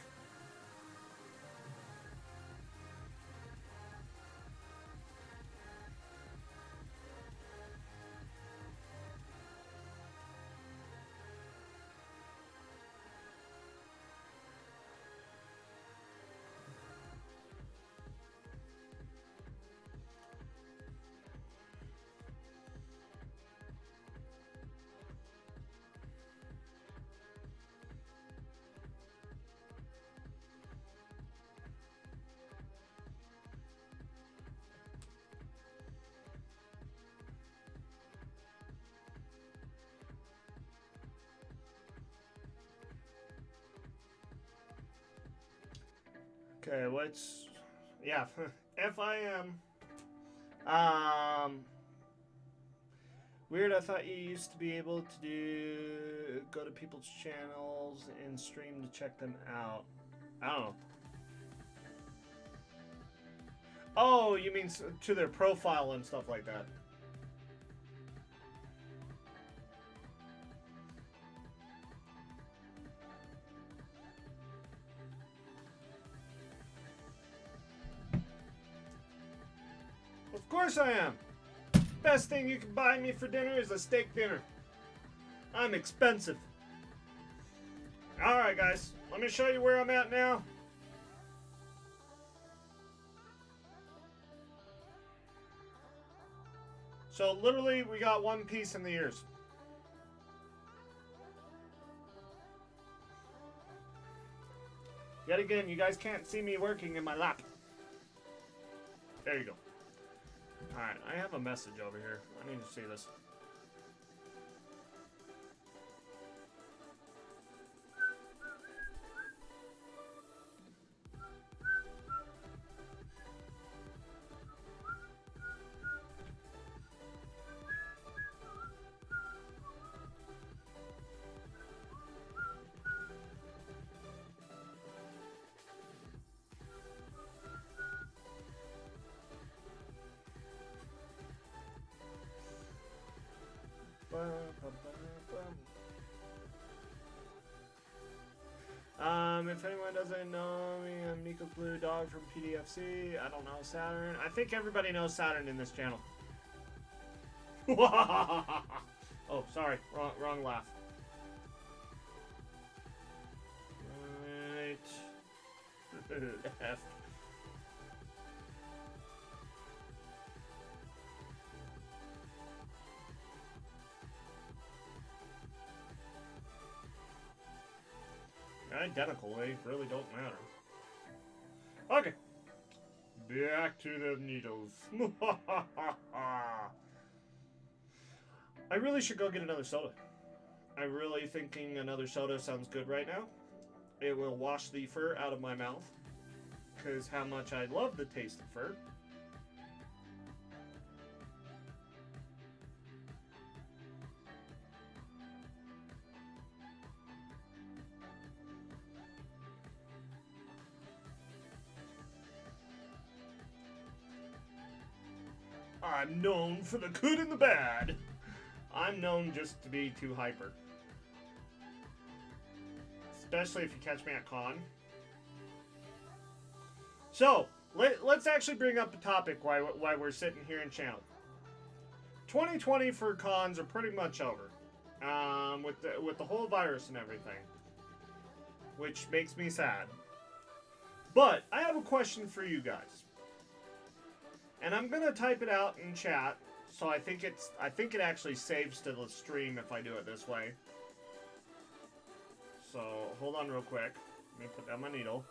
Okay, yeah, FIM. Weird, I thought you used to be able to go to people's channels and stream to check them out. I don't know. Oh, you mean to their profile and stuff like that. Of course I am. Best thing you can buy me for dinner is a steak dinner. I'm expensive. Alright guys, let me show you where I'm at now. So literally we got one piece in the ears. Yet again, you guys can't see me working in my lap. There you go. Alright, I have a message over here. I need to see this. if anyone doesn't know me, I'm Nico Blue Dog from PDFC. I don't know Saturn. I think everybody knows Saturn in this channel. Oh, sorry. Wrong laugh. Right. F. Identical, they really don't matter. Okay. Back to the needles. I really should go get another soda. I'm really thinking another soda sounds good right now. It will wash the fur out of my mouth. Because how much I love the taste of fur. I'm known for the good and the bad. I'm known just to be too hyper. Especially if you catch me at con. So, let's actually bring up a topic why we're sitting here in channel. 2020 for cons are pretty much over. With the whole virus and everything. Which makes me sad. But, I have a question for you guys. And I'm gonna type it out in chat, so I think it actually saves to the stream if I do it this way. So hold on real quick. Let me put down my needle.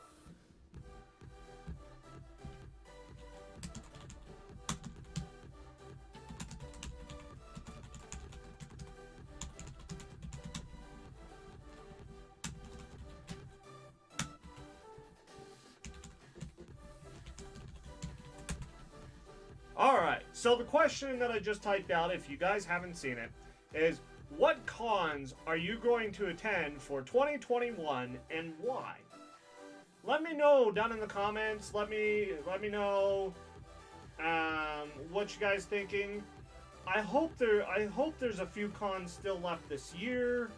Alright, so the question that I just typed out, if you guys haven't seen it, is what cons are you going to attend for 2021 and why? Let me know down in the comments. Let me know what you guys thinking. I hope there's a few cons still left this year.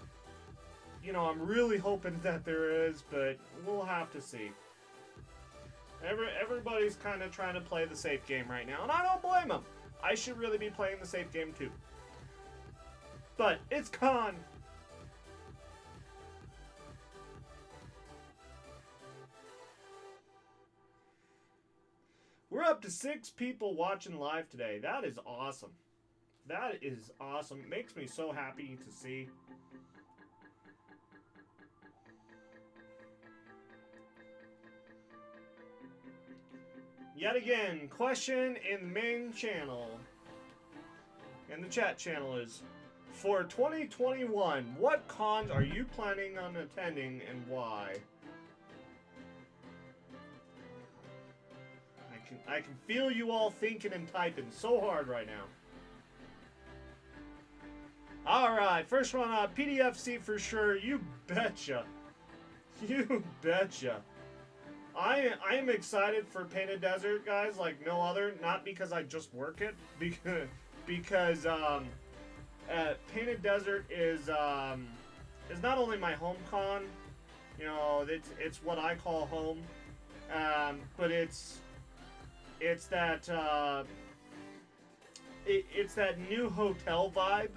You know, I'm really hoping that there is, but we'll have to see. Everybody's kind of trying to play the safe game right now, and I don't blame them. I should really be playing the safe game too. But it's con. We're up to 6 people watching live today. That is awesome. That is awesome. It makes me so happy to see. Yet again, question in the main channel, and the chat channel is, for 2021, what cons are you planning on attending and why? I can feel you all thinking and typing so hard right now. Alright, first one, PDFC for sure, you betcha. You betcha. I am excited for Painted Desert, guys, like no other. Not because I just work it, because Painted Desert is not only my home con, you know, it's what I call home, but it's that it's that new hotel vibe.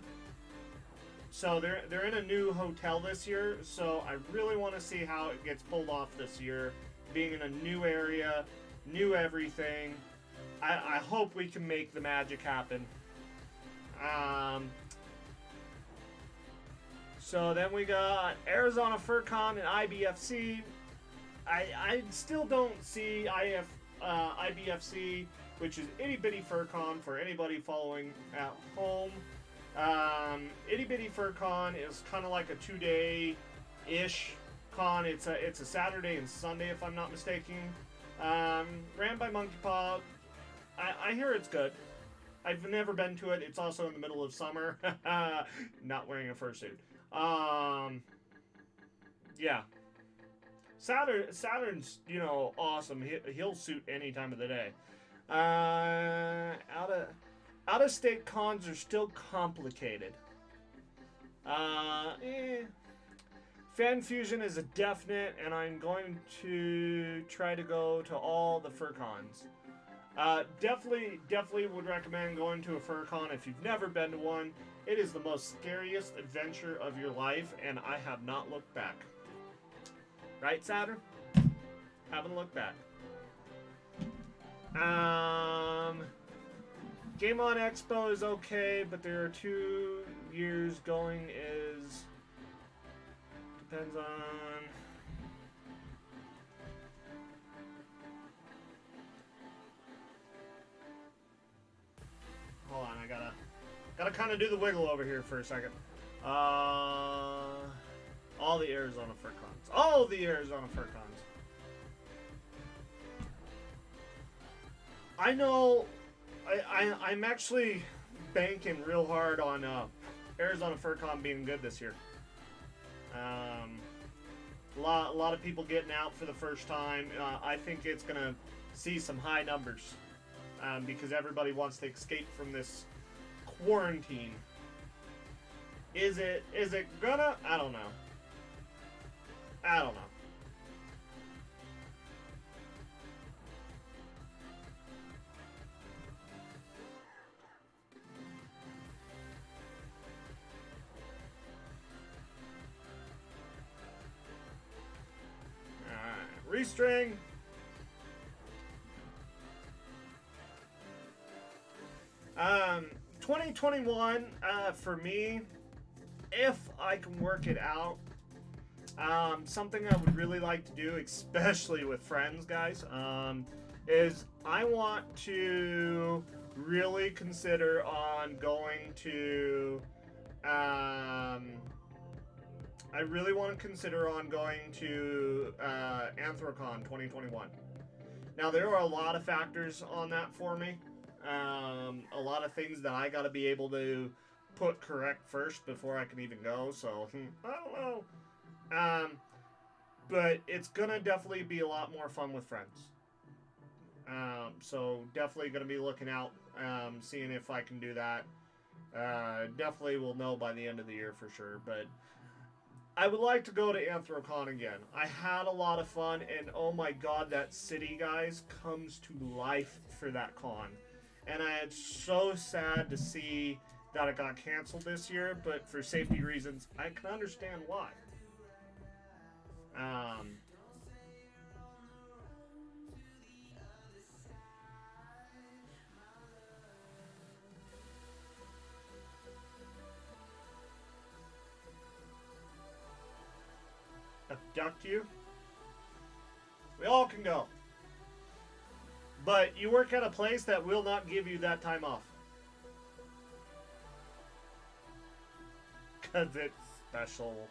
So they're in a new hotel this year, so I really want to see how it gets pulled off this year. Being in a new area, new everything. I hope we can make the magic happen. So then we got Arizona FurCon and IBFC. I still don't see IBFC, which is Itty Bitty FurCon for anybody following at home. Itty Bitty FurCon is kind of like a 2-day-ish con. It's a Saturday and Sunday, if I'm not mistaken. Ran by Monkey Paw. I hear it's good. I've never been to it. It's also in the middle of summer. Not wearing a fursuit. Yeah. Saturn's, you know, awesome. He'll suit any time of the day. Out-of-state cons are still complicated. Fan Fusion is a definite, and I'm going to try to go to all the FurCons. Definitely would recommend going to a FurCon if you've never been to one. It is the most scariest adventure of your life, and I have not looked back. Right, Saturn? Haven't looked back. Game On Expo is okay, but there are 2 years going is... Depends on... Hold on, I gotta kind of do the wiggle over here for a second. All the Arizona FurCons. All the Arizona FurCons. I know... I'm actually banking real hard on Arizona FurCon being good this year. A lot of people getting out for the first time. I think it's gonna see some high numbers because everybody wants to escape from this quarantine. Is it gonna? I don't know. Restring. 2021 for me, if I can work it out, something I would really like to do, especially with friends, guys, is I want to really consider on going to I really want to consider on going to Anthrocon 2021. Now, there are a lot of factors on that for me. A lot of things that I got to be able to put correct first before I can even go. So, I don't know. But it's going to definitely be a lot more fun with friends. So, definitely going to be looking out, seeing if I can do that. Definitely will know by the end of the year for sure. But I would like to go to Anthrocon again. I had a lot of fun, and oh my god, that city, guys, comes to life for that con. And it's so sad to see that it got canceled this year, but for safety reasons, I can understand why. Abduct you? We all can go. But you work at a place that will not give you that time off. Because it's special.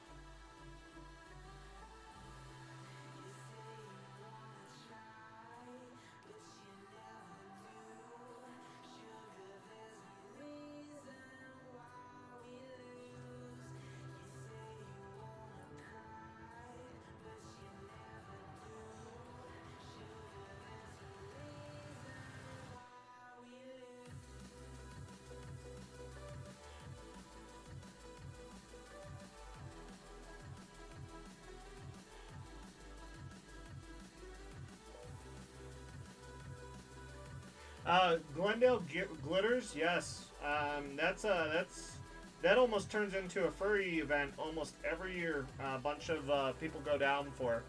Glendale Glitters, yes. That almost turns into a furry event almost every year. A bunch of people go down for.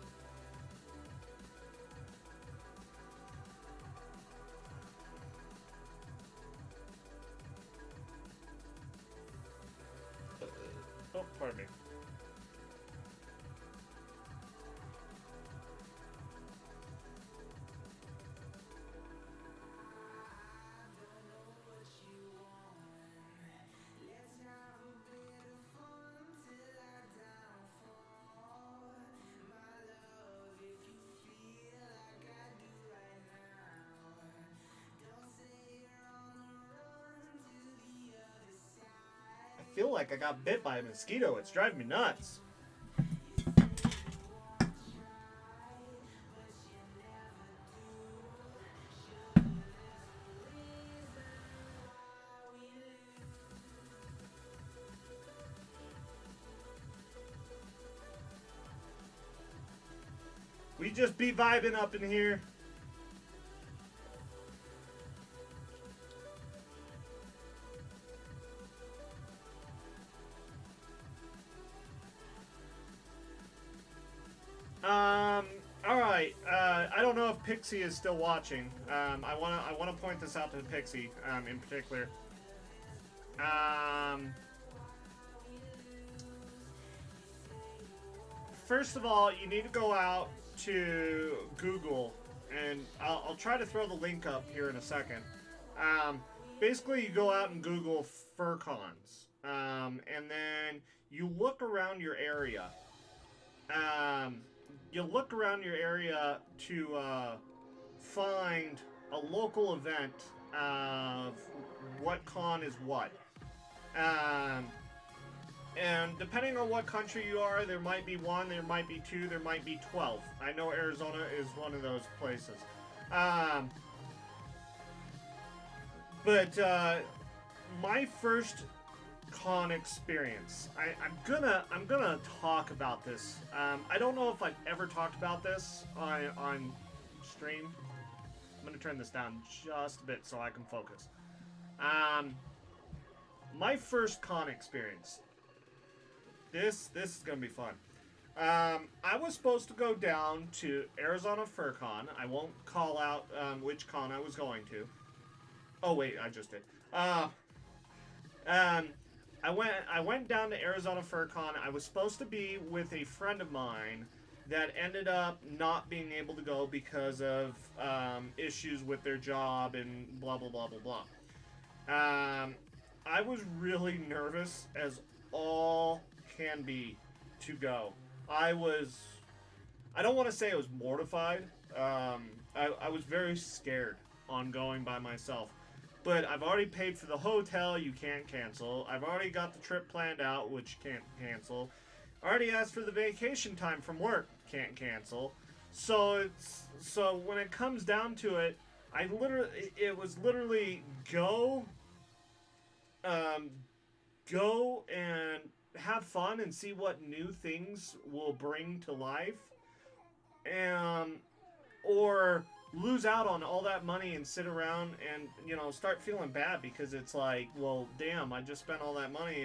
Oh, pardon me. I feel like I got bit by a mosquito. It's driving me nuts. We just be vibing up in here. Um. All right. I don't know if Pixie is still watching. I wanna point this out to Pixie. In particular. Um. First of all, you need to go out to Google, and I'll try to throw the link up here in a second. Um. Basically, you go out and Google fur cons. And then you look around your area. Um, you look around your area to find a local event of what con is what. Um, and depending on what country you are, there might be one, there might be two, there might be 12. I know Arizona is one of those places. Um, but my first con experience. I'm gonna talk about this. I don't know if I've ever talked about this on stream. I'm gonna turn this down just a bit so I can focus. Um, my first con experience. This is gonna be fun. I was supposed to go down to Arizona Fur Con. I won't call out which con I was going to. Oh wait, I just did. Um, I went down to Arizona Fur Con. I was supposed to be with a friend of mine that ended up not being able to go because of issues with their job and blah blah blah blah blah. I was really nervous as all can be to go. I was. I don't want to say I was mortified. I was very scared on going by myself. But I've already paid for the hotel, you can't cancel. I've already got the trip planned out, which you can't cancel. I already asked for the vacation time from work, can't cancel. So when it comes down to it, it was literally um, go and have fun and see what new things will bring to life, or lose out on all that money and sit around and start feeling bad because it's like, well, damn, I just spent all that money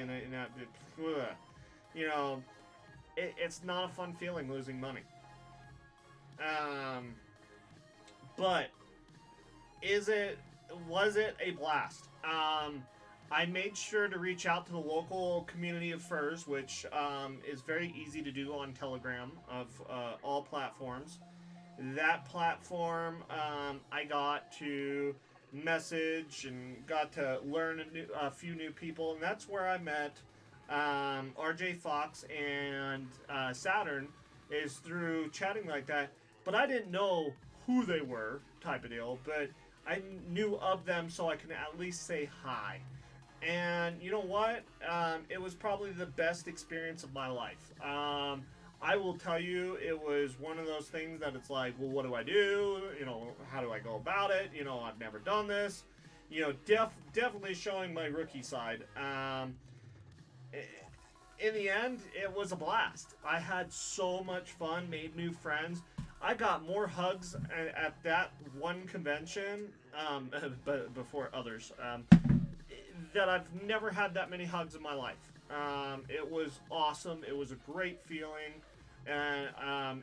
you know it's not a fun feeling losing money. But was it a blast? I made sure to reach out to the local community of furs, which is very easy to do on Telegram of all platforms. That platform, I got to message and got to learn a few new people, and that's where I met RJ Fox and Saturn, is through chatting like that. But I didn't know who they were, type of deal, but I knew of them, so I can at least say hi. And you know what? It was probably the best experience of my life. I will tell you, it was one of those things that it's like, well, what do I do? How do I go about it? I've never done this. Definitely showing my rookie side. In the end, it was a blast. I had so much fun, made new friends. I got more hugs at that one convention, but before others, that I've never had that many hugs in my life. It was awesome. It was a great feeling. And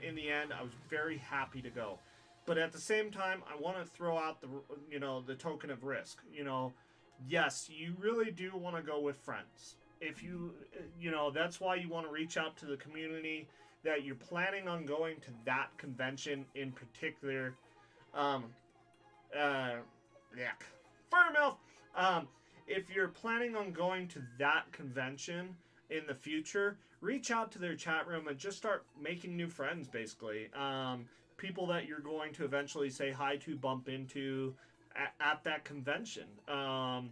in the end, I was very happy to go. But at the same time, I want to throw out the token of risk. Yes, you really do want to go with friends. If that's why you want to reach out to the community that you're planning on going to that convention in particular. Yeah, fire mouth. If you're planning on going to that convention in the future, reach out to their chat room and just start making new friends, basically. People that you're going to eventually say hi to, bump into at that convention. And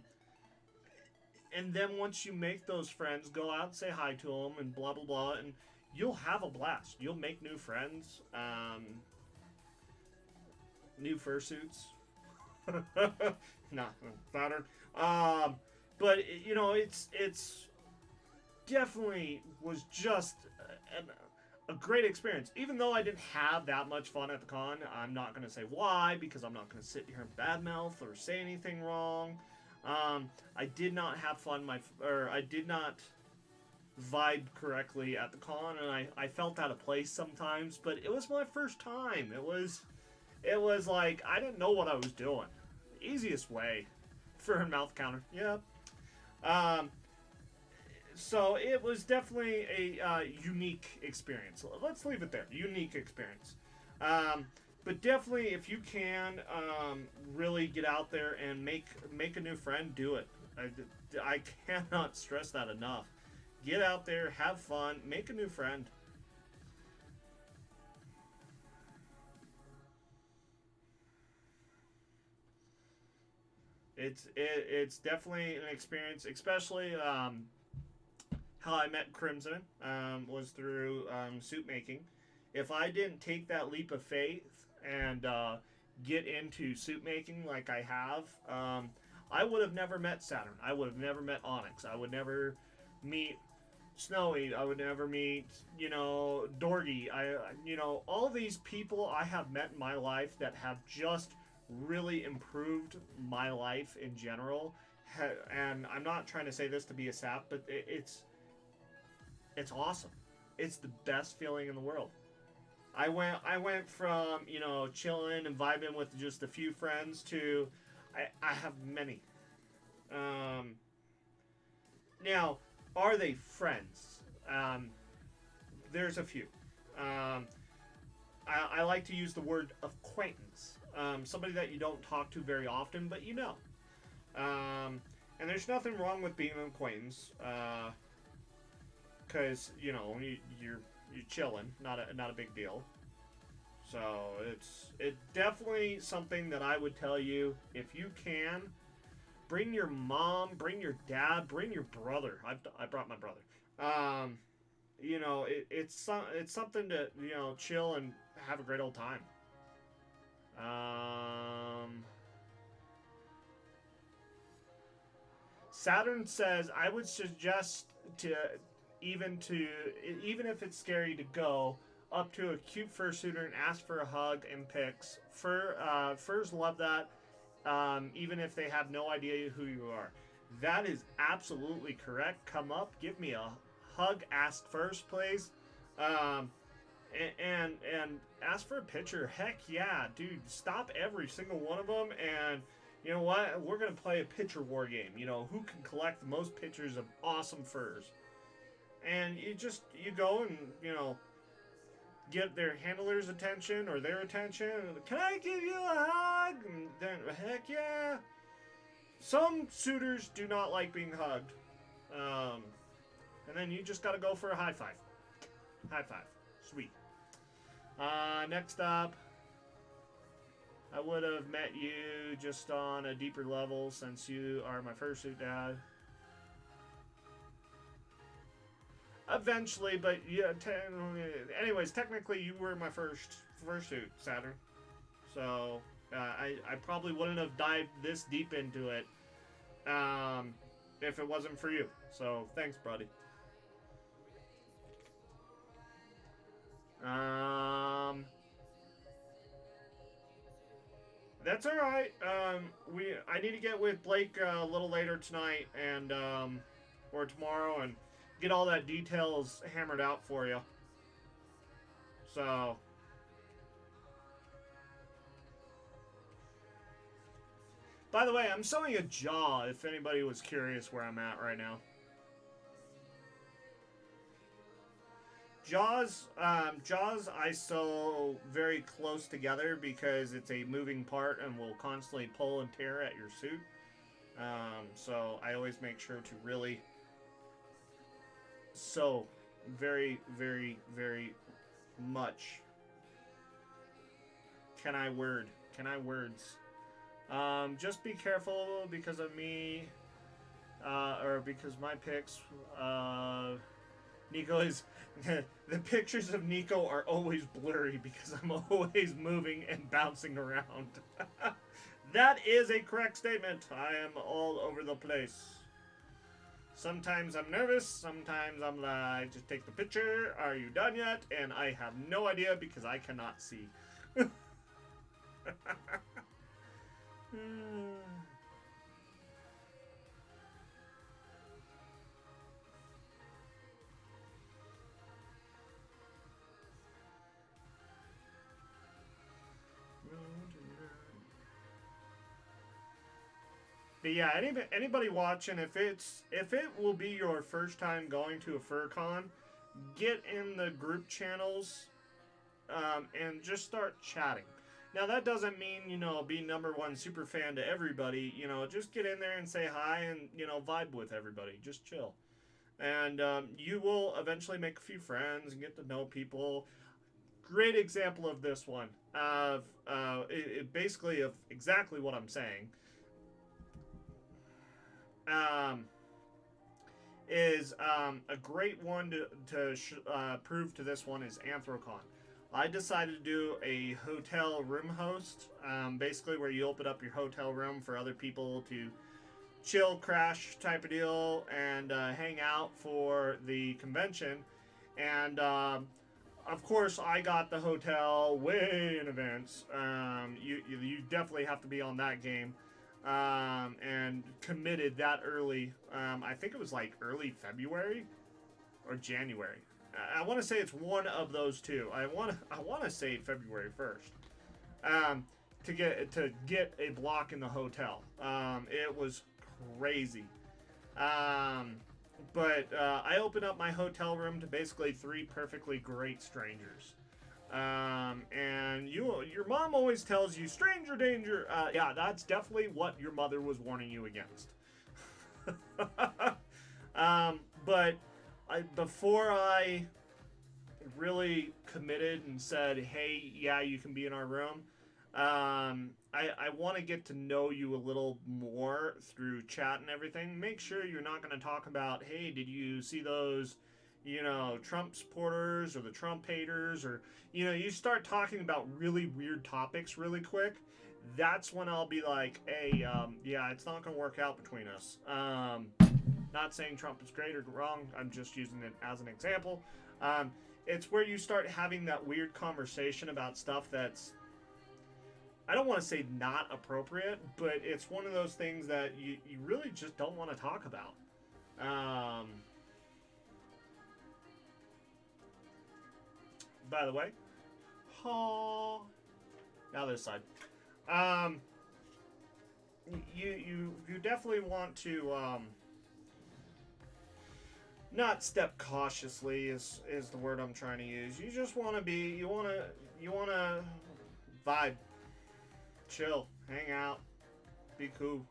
then once you make those friends, go out and say hi to them and blah, blah, blah. And you'll have a blast. You'll make new friends. New fursuits. Nah, Saturn. But it's definitely was just a great experience. Even though I didn't have that much fun at the con, I'm not going to say why, because I'm not going to sit here and badmouth or say anything wrong. I did not have fun. I did not vibe correctly at the con, and I felt out of place sometimes. But it was my first time. It was like I didn't know what I was doing. Easiest way for a mouth counter. Yep. Um, so it was definitely a unique experience. Let's leave it there. Unique experience. Um, but definitely, if you can really get out there and make a new friend, do it. I cannot stress that enough. Get out there, have fun, make a new friend. It's definitely an experience, especially how I met Crimson was through suit making. If I didn't take that leap of faith and get into suit making like I have, I would have never met Saturn. I would have never met Onyx. I would never meet Snowy. I would never meet, Dorgy. All these people I have met in my life that have just really improved my life in general. And I'm not trying to say this to be a sap, but it's awesome. It's the best feeling in the world. I went from chilling and vibing with just a few friends to I have many. Um, Now, are they friends? There's a few. Um, I like to use the word acquaintance. Somebody that you don't talk to very often, but you know. And there's nothing wrong with being an acquaintance, because you're chilling, not a big deal. So it's definitely something that I would tell you if you can. Bring your mom, bring your dad, bring your brother. I brought my brother. Um, it's something to chill and have a great old time. Um, Saturn says I would suggest to to even if it's scary to go up to a cute fursuiter and ask for a hug and pics. Furs love that, even if they have no idea who you are. That is absolutely correct. Come up, give me a hug, ask first, please, um, and ask for a picture. Heck yeah, dude! Stop every single one of them, and you know what? We're gonna play a picture war game. Who can collect the most pictures of awesome furs, and you go and get their handler's attention or their attention. Can I give you a hug? And then, heck yeah. Some suitors do not like being hugged. And then you just gotta go for a high five. High five. Sweet. Next up, I would have met you just on a deeper level since you are my fursuit dad. Eventually, but yeah. Anyways, technically, you were my first fursuit, Saturn. So I probably wouldn't have dived this deep into it if it wasn't for you. So thanks, buddy. That's all right. I need to get with Blake a little later tonight and or tomorrow and get all that details hammered out for you. So, by the way, I'm sewing a jaw. If anybody was curious where I'm at right now. Jaws I sew very close together because it's a moving part and will constantly pull and tear at your suit. So I always make sure to really sew very, very, very much. Can I word? Can I words? Just be careful because of me, or because my pics. Nico is the pictures of Nico are always blurry because I'm always moving and bouncing around. That is a correct statement. I am all over the place. Sometimes I'm nervous. Sometimes I'm like, just take the picture. Are you done yet? And I have no idea because I cannot see. But yeah, anybody watching, if it will be your first time going to a fur con, get in the group channels, and just start chatting. Now that doesn't mean be number one super fan to everybody. Just get in there and say hi and vibe with everybody. Just chill, and you will eventually make a few friends and get to know people. Great example of this one of basically of exactly what I'm saying. Um, is a great one to prove to this one is Anthrocon. I decided to do a hotel room host, basically where you open up your hotel room for other people to chill, crash type of deal, and hang out for the convention. And of course, I got the hotel way in advance. You definitely have to be on that game. And committed that early. I think it was like early February or January. I want to say it's one of those two. I want to say February 1st. To get a block in the hotel. It was crazy. But I opened up my hotel room to basically 3 perfectly great strangers. And your mom always tells you stranger danger. Yeah, that's definitely what your mother was warning you against. But before I really committed and said, hey, yeah, you can be in our room, I want to get to know you a little more through chat and everything. Make sure you're not going to talk about, hey, did you see those Trump supporters or the Trump haters, or you start talking about really weird topics really quick. That's when I'll be like, hey, yeah, it's not gonna work out between us. Not saying Trump is great or wrong. I'm just using it as an example. It's where you start having that weird conversation about stuff that's, I don't want to say not appropriate, but it's one of those things that you really just don't want to talk about. By the way, now this side. You definitely want to not step cautiously is the word I'm trying to use. You just want to you want to vibe, chill, hang out, be cool.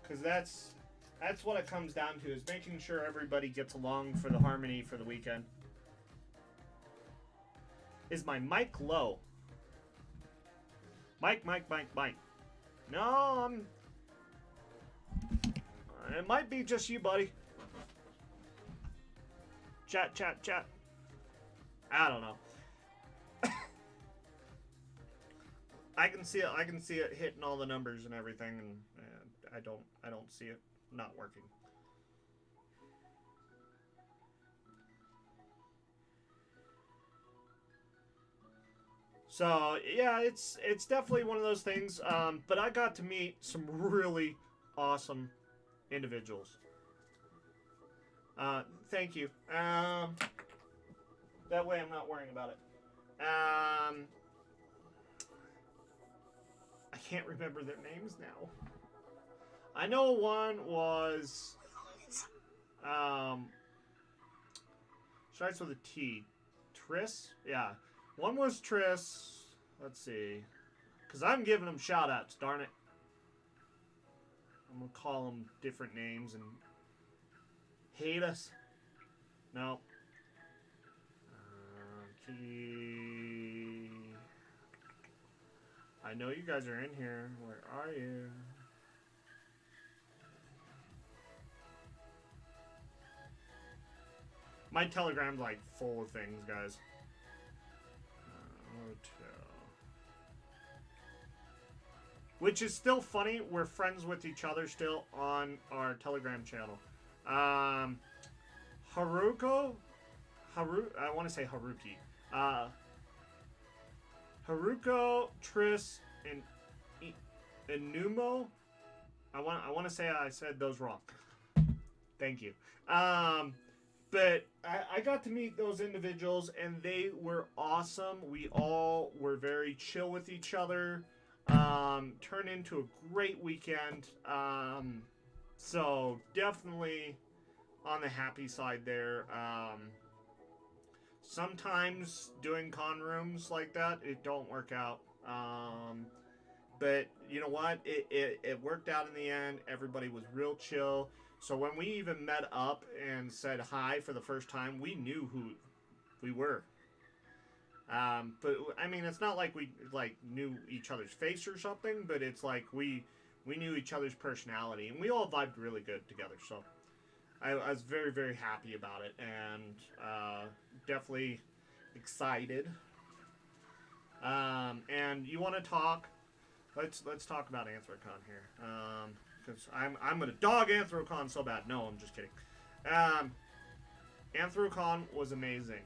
Because that's what it comes down to, is making sure everybody gets along for the harmony for the weekend. Is my mic low? Mic. No, it might be just you, buddy. Chat. I don't know. I can see it hitting all the numbers and everything, and I don't see it not working. So yeah, it's definitely one of those things. But I got to meet some really awesome individuals. Thank you. That way I'm not worrying about it. I can't remember their names now. I know one was starts with a T. Triss? Yeah. One was Triss. Let's see. Because I'm giving them shout outs, darn it. I'm going to call them different names and hate us. No. I know you guys are in here. Where are you? My Telegram's like full of things, guys. Hotel. which is still funny. We're friends with each other still on our Telegram channel. Um, Haruko, I want to say Haruki. Uh, Haruko, Triss, and Inumo. I want to say I said those wrong. Thank you. But I got to meet those individuals, and they were awesome. We all were very chill with each other. Turned into a great weekend. So definitely on the happy side there. Sometimes doing con rooms like that, it don't work out. But you know what? It worked out in the end. Everybody was real chill. So when we even met up and said hi for the first time, we knew who we were. But I mean, it's not like we like knew each other's face or something, but it's like we knew each other's personality, and we all vibed really good together. So I was very, very happy about it, and definitely excited. And you want to talk? Let's talk about Anthrocon here, because I'm gonna dog Anthrocon so bad. No, I'm just kidding. Anthrocon was amazing.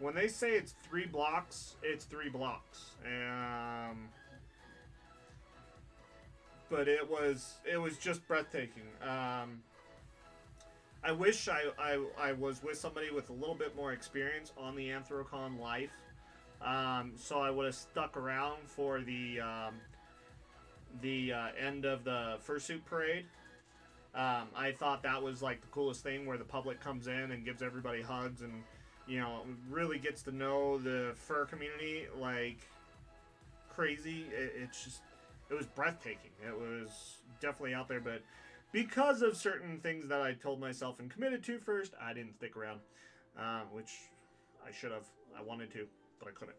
When they say it's 3 blocks, it's 3 blocks. But it was just breathtaking. I wish I was with somebody with a little bit more experience on the Anthrocon life. So I would have stuck around for the end of the fursuit parade. I thought that was like the coolest thing, where the public comes in and gives everybody hugs and, you know, really gets to know the fur community like crazy. It was breathtaking. It was definitely out there, but because of certain things that I told myself and committed to first, I didn't stick around, which I should have. I wanted to, but I couldn't.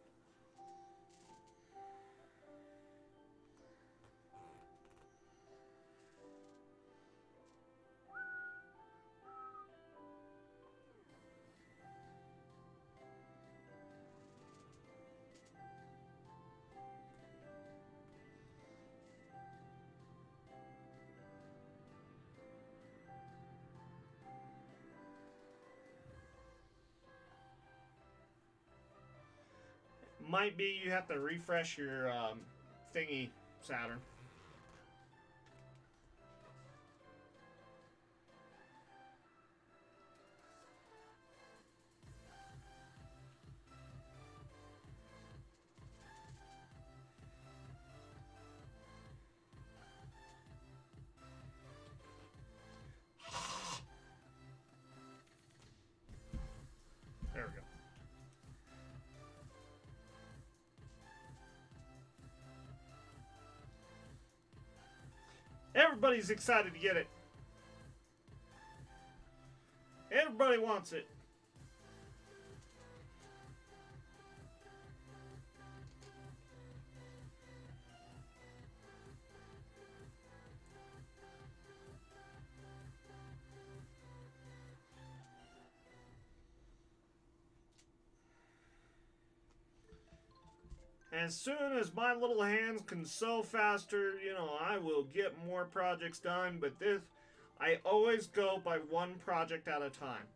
Might be you have to refresh your thingy, Saturn. There we go. Everybody's excited to get it. Everybody wants it. As soon as my little hands can sew faster, you know, I will get more projects done. But this, I always go by one project at a time.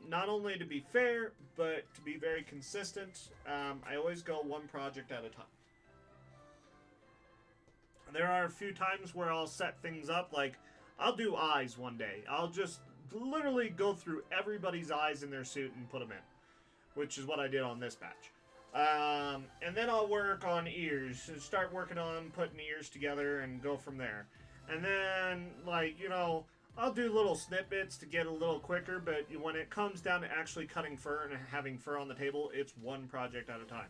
Not only to be fair, but to be very consistent. I always go one project at a time. There are a few times where I'll set things up, like I'll do eyes one day. I'll just literally go through everybody's eyes in their suit and put them in, which is what I did on this batch. And then I'll work on ears and start working on putting ears together and go from there. And then, like, you know, I'll do little snippets to get a little quicker, but when it comes down to actually cutting fur and having fur on the table, it's one project at a time.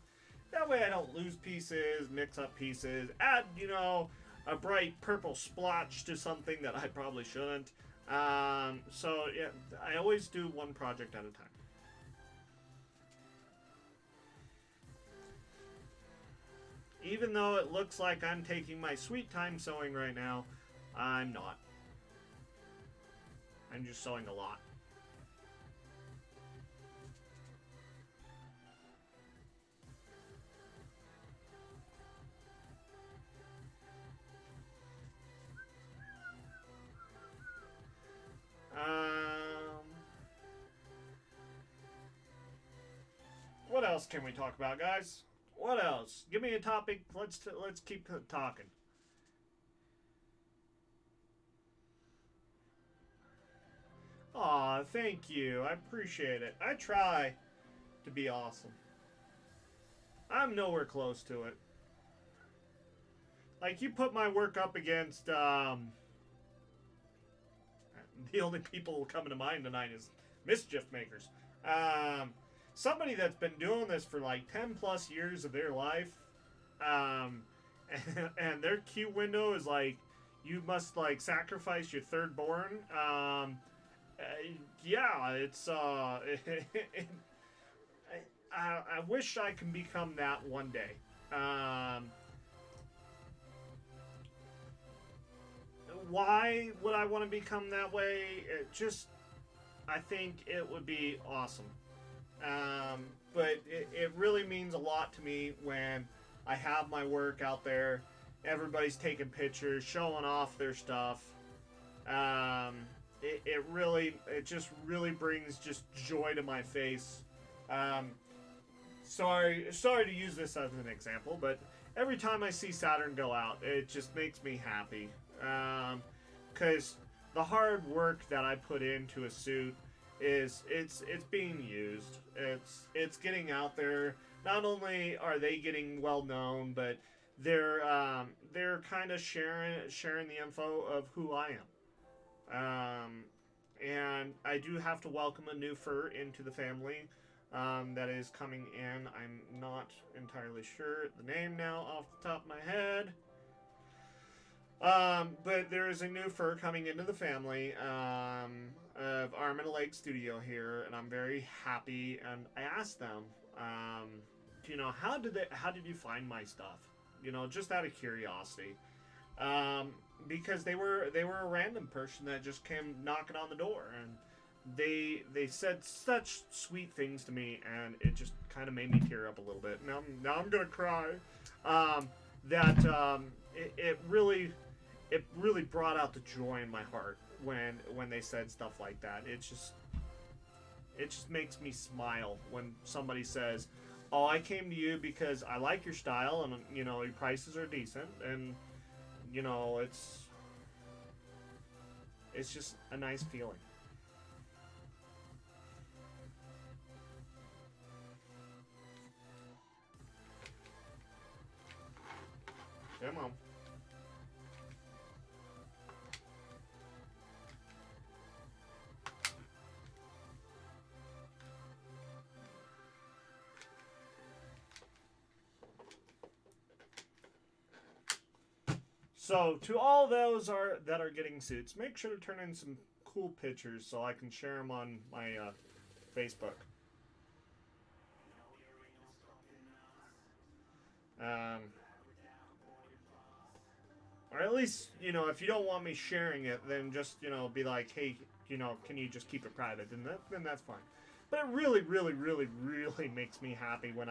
That way I don't lose pieces, mix up pieces, add, you know, a bright purple splotch to something that I probably shouldn't. So, yeah, I always do one project at a time. Even though it looks like I'm taking my sweet time sewing right now, I'm not. I'm just sewing a lot. else can we talk about, guys? What else? Give me a topic. Let's keep talking. Aw, thank you. I appreciate it. I try to be awesome. I'm nowhere close to it. Like, you put my work up against, the only people coming to mind tonight is Mischief Makers. Um, Somebody that's been doing this for like 10 plus years of their life, um, and their queue window is like, you must like sacrifice your third born. Uh, yeah, it's, I wish I can become that one day. Um, why would I want to become that way? I think it would be awesome. But it really means a lot to me when I have my work out there. Everybody's taking pictures, showing off their stuff. It just really brings just joy to my face. Um, sorry to use this as an example, but every time I see Saturn go out, it just makes me happy. Because the hard work that I put into a suit is it's being used. It's getting out there. Not only are they getting well known, but they're kind of sharing the info of who I am. And I do have to welcome a new fur into the family. That is coming in. I'm not entirely sure the name now off the top of my head. But there is a new fur coming into the family of Arm and a Leg Studio here, and I'm very happy. And I asked them, how did you find my stuff? Just out of curiosity, because they were a random person that just came knocking on the door, and they said such sweet things to me, and it just kind of made me tear up a little bit. Now I'm gonna cry. It really brought out the joy in my heart when they said stuff like that. It just makes me smile when somebody says, "Oh, I came to you because I like your style, and your prices are decent," and it's just a nice feeling. Come on. So, to all those that are getting suits, make sure to turn in some cool pictures so I can share them on my Facebook. Um, or at least, if you don't want me sharing it, then just, be like, hey, can you just keep it private? Then that's fine. But it really, really, really, really makes me happy when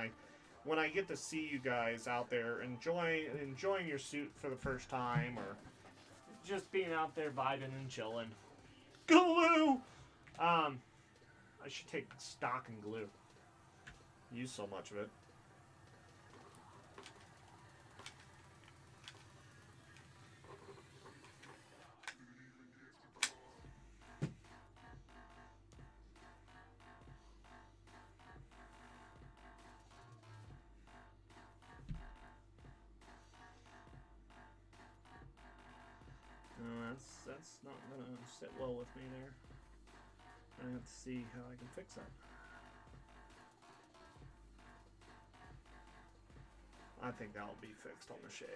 I get to see you guys out there enjoying your suit for the first time, or just being out there vibing and chilling. Glue. I should take stock in glue. Use so much of it. That's not gonna sit well with me there. I have to see how I can fix that. I think that'll be fixed on the shave.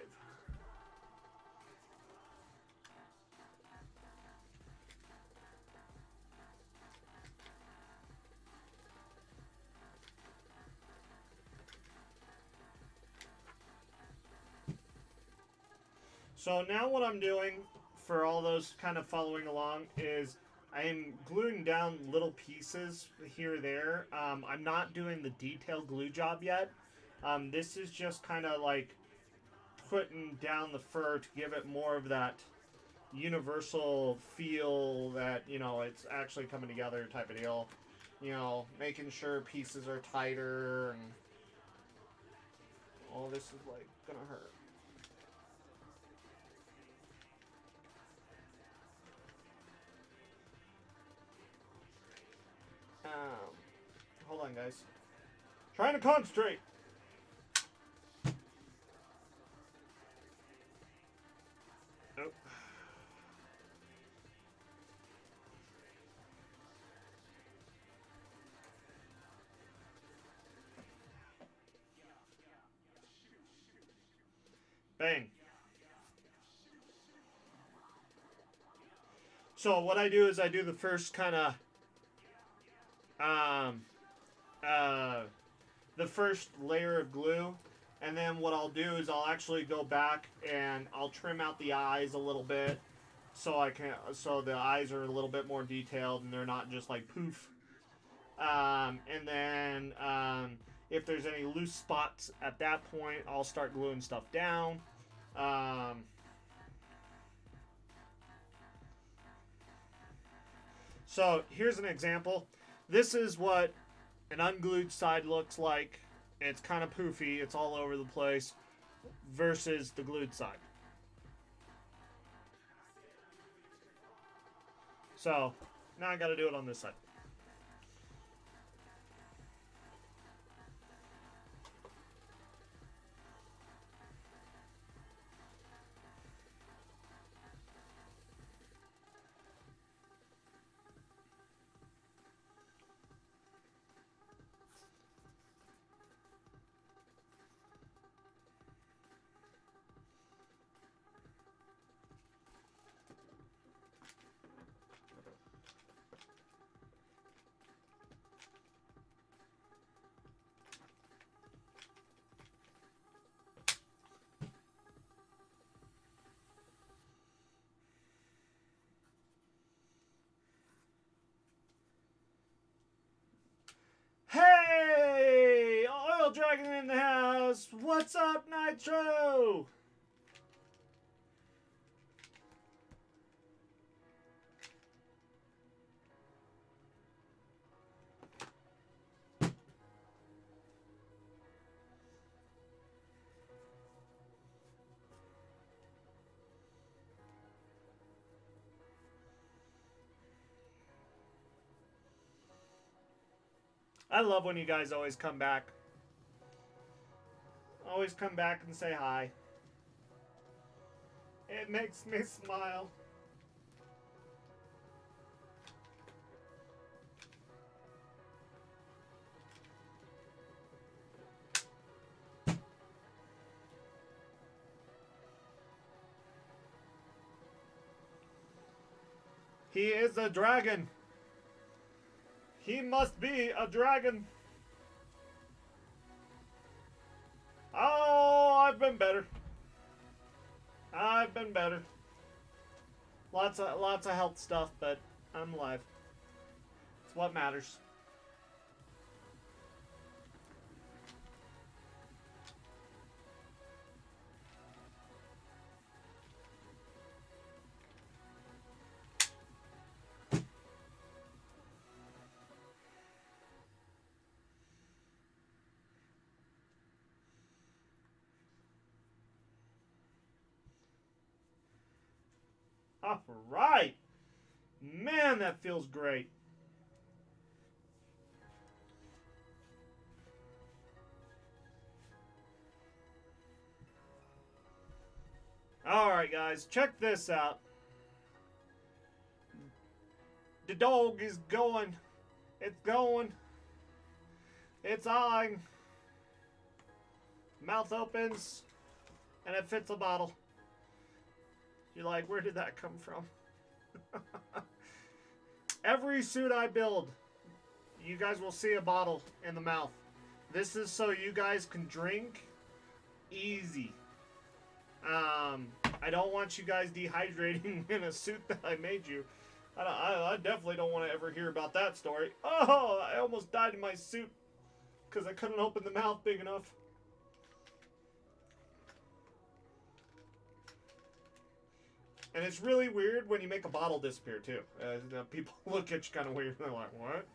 So now what I'm doing, for all those kind of following along, is I'm gluing down little pieces here or there. I'm not doing the detailed glue job yet. This is just kind of like putting down the fur to give it more of that universal feel that, it's actually coming together type of deal. you know, making sure pieces are tighter, and all this is like gonna hurt. Hold on, guys. Trying to concentrate. Nope. Bang. So what I do is I do the first kind of um, uh, the first layer of glue, and then what I'll do is I'll actually go back and I'll trim out the eyes a little bit, so the eyes are a little bit more detailed and they're not just like poof. And then if there's any loose spots at that point, I'll start gluing stuff down. So here's an example. This is what an unglued side looks like. It's kind of poofy. It's all over the place versus the glued side. So now I got to do it on this side. Hey! Oil Dragon in the house! What's up, Nitro? I love when you guys always come back. Always come back and say hi. It makes me smile. He is a dragon. He must be a dragon. Oh, I've been better. I've been better. Lots of health stuff, but I'm alive. It's what matters. All right. Man, that feels great. All right, guys, check this out. The dog is going. It's going. It's eyeing. Mouth opens, and it fits a bottle. You're like, where did that come from? Every suit I build, you guys will see a bottle in the mouth. This is so you guys can drink easy. I don't want you guys dehydrating in a suit that I made you. I definitely don't want to ever hear about that story. Oh, I almost died in my suit because I couldn't open the mouth big enough. And it's really weird when you make a bottle disappear too. People look at you kind of weird. They're like, "What?"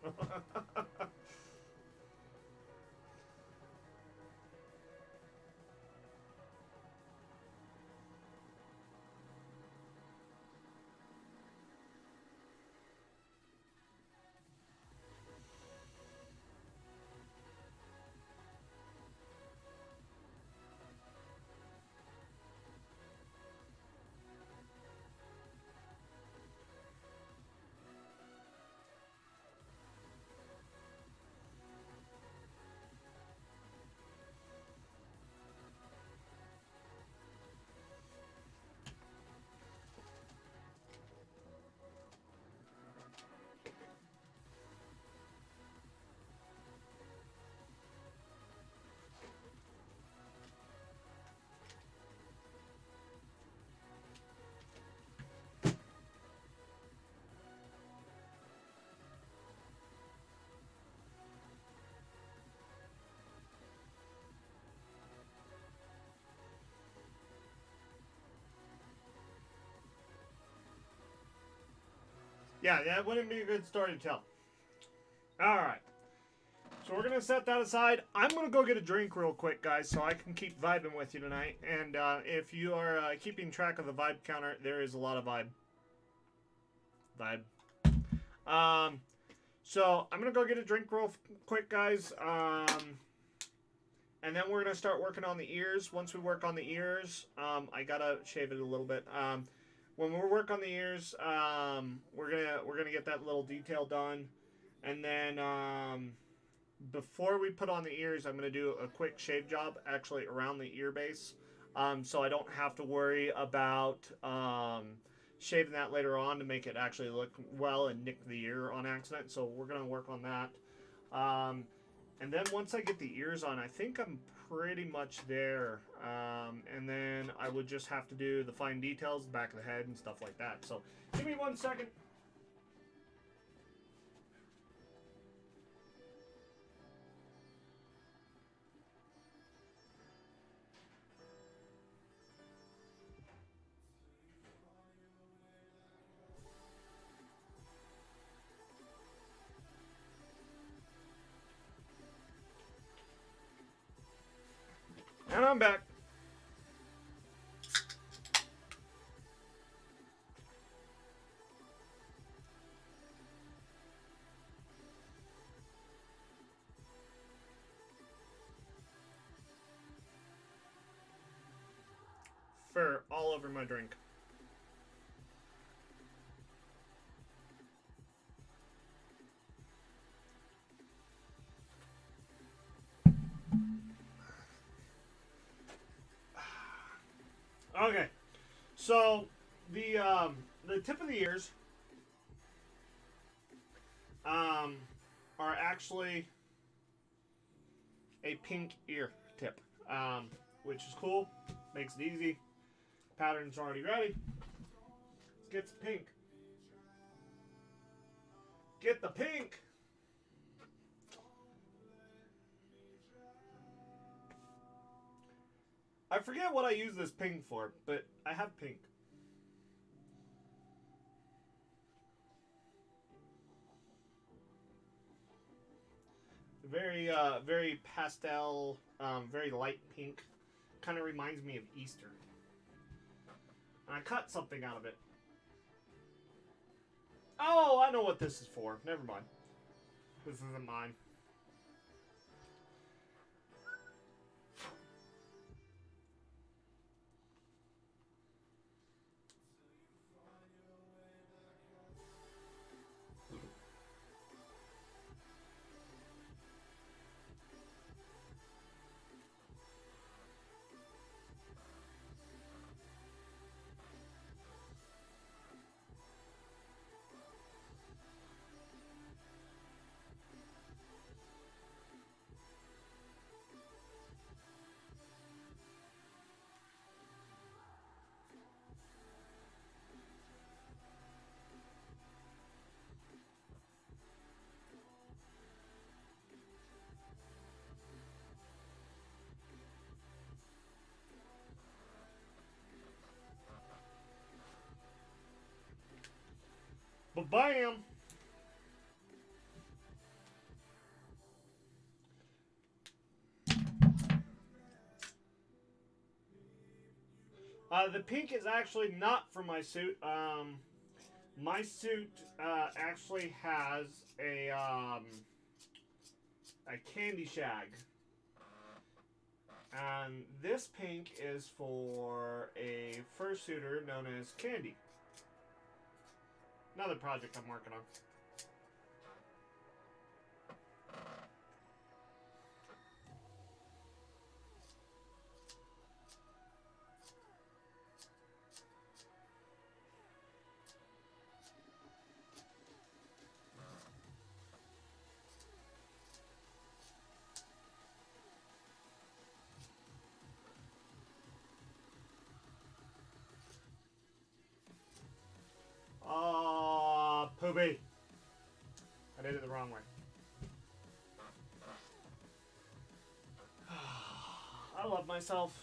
Yeah, that wouldn't be a good story to tell. All right. So we're gonna set that aside. I'm gonna go get a drink real quick, guys, so I can keep vibing with you tonight. And if you are keeping track of the vibe counter, there is a lot of vibe. So I'm gonna go get a drink real quick, guys. And then we're gonna start working on the ears. Once we work on the ears, I gotta shave it a little bit. When we work on the ears, we're gonna get that little detail done, and then before we put on the ears, I'm going to do a quick shave job actually around the ear base, so I don't have to worry about shaving that later on to make it actually look well and nick the ear on accident. So we're going to work on that. And then once I get the ears on, I think I'm pretty much there. And then I would just have to do the fine details, back of the head and stuff like that. So give me 1 second. And I'm back. Fur all over my drink. Okay, so the tip of the ears are actually a pink ear tip, which is cool. Makes it easy. Pattern's already ready. Let's get the pink. Get the pink. I forget what I use this pink for, but I have pink. Very pastel, very light pink. Kind of reminds me of Easter. And I cut something out of it. Oh, I know what this is for. Never mind. This isn't mine. Bam! The pink is actually not for my suit. My suit actually has a candy shag. And this pink is for a fursuiter known as Candy. Another project I'm working on. Poopy. I did it the wrong way. I love myself.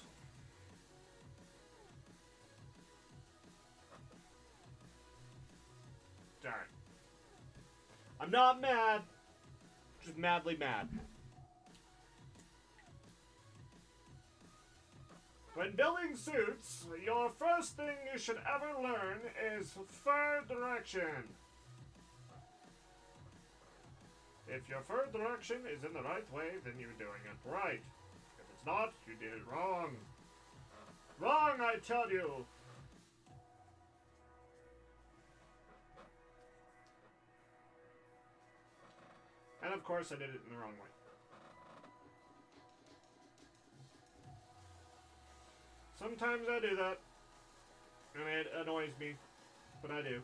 Darn. I'm not mad. Just madly mad. When building suits, your first thing you should ever learn is fur direction. If your fur direction is in the right way, then you're doing it right. If it's not, you did it wrong. Wrong, I tell you! And of course I did it in the wrong way. Sometimes I do that. And it annoys me. But I do.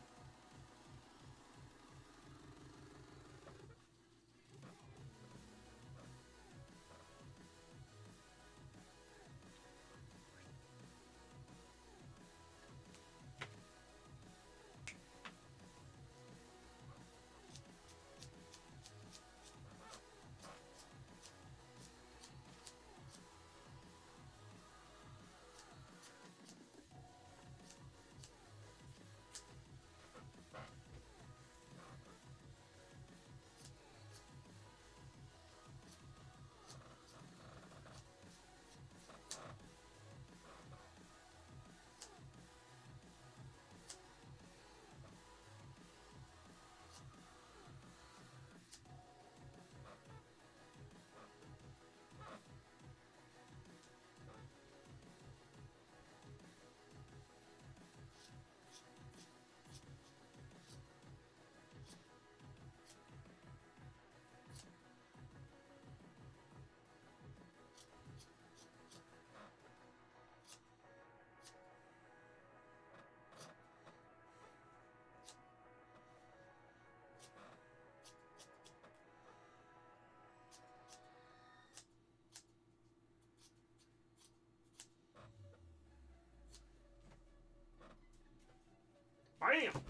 Bam!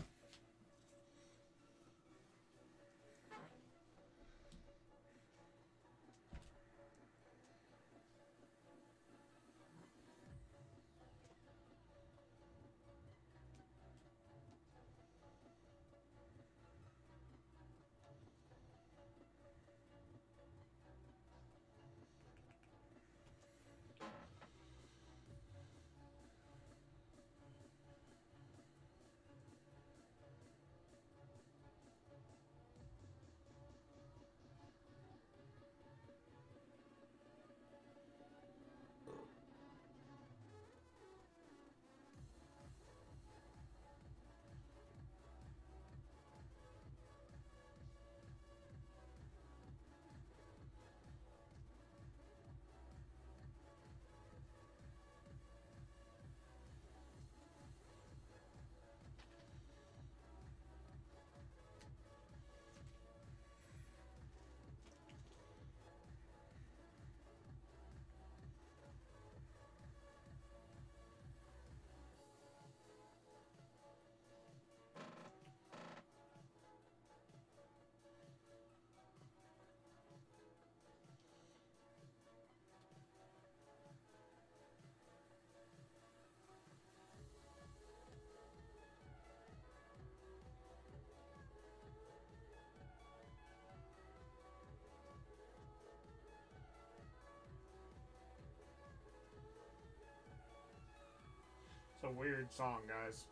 a weird song, guys.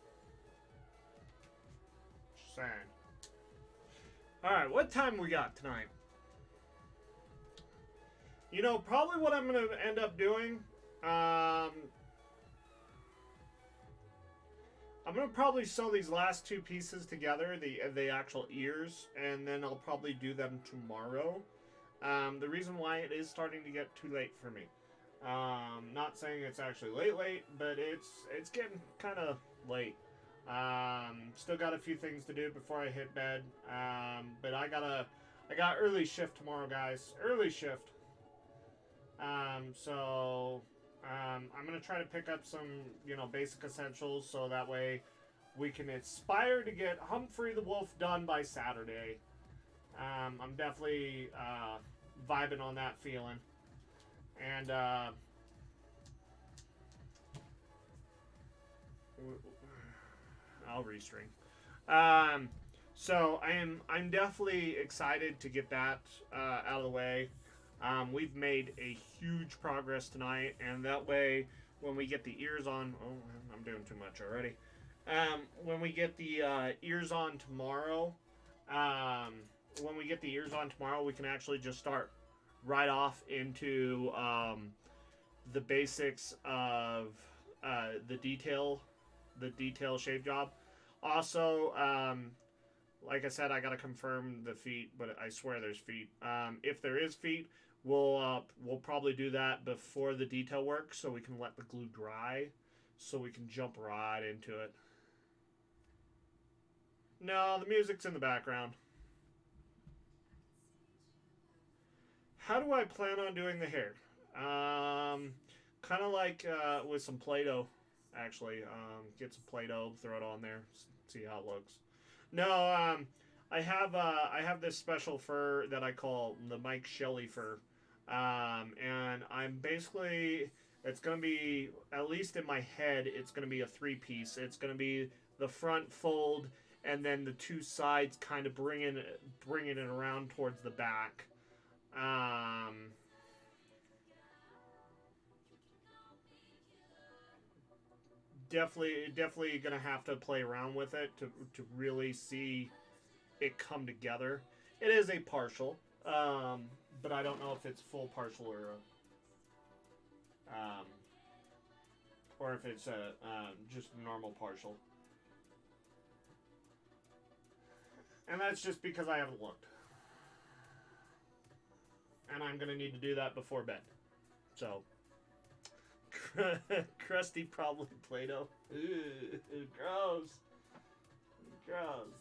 Just saying. Alright, what time we got tonight? You know, probably what I'm going to end up doing, I'm going to probably sew these last two pieces together, the actual ears, and then I'll probably do them tomorrow. The reason why it is starting to get too late for me. Not saying it's actually late, but it's getting kind of late. Still got a few things to do before I hit bed. But I got early shift tomorrow, guys. Early shift. So I'm gonna try to pick up some, basic essentials so that way we can aspire to get Humphrey the Wolf done by Saturday. I'm definitely vibing on that feeling, and I'll restring. So I'm definitely excited to get that out of the way. We've made a huge progress tonight, and that way, when we get the ears on, I'm doing too much already. When we get the ears on tomorrow, we can actually just start right off into the basics of the detail shave job. Also, like I said, I gotta confirm the feet, but I swear there's feet. If there is feet, we'll probably do that before the detail work, so we can let the glue dry, so we can jump right into it. No, the music's in the background. How do I plan on doing the hair? Kind of like with some Play-Doh, actually. Get some Play-Doh, throw it on there, see how it looks. No, I have this special fur that I call the Mike Shelley fur, and I'm basically, it's gonna be, at least in my head, it's gonna be a three-piece. It's gonna be the front fold, and then the two sides kind of bringing it around towards the back. Definitely gonna have to play around with it to really see it come together. It is a partial, but I don't know if it's full partial or if it's a just normal partial. And that's just because I haven't looked, and I'm gonna need to do that before bed. So, crusty probably Play-Doh. Ew, gross. Gross.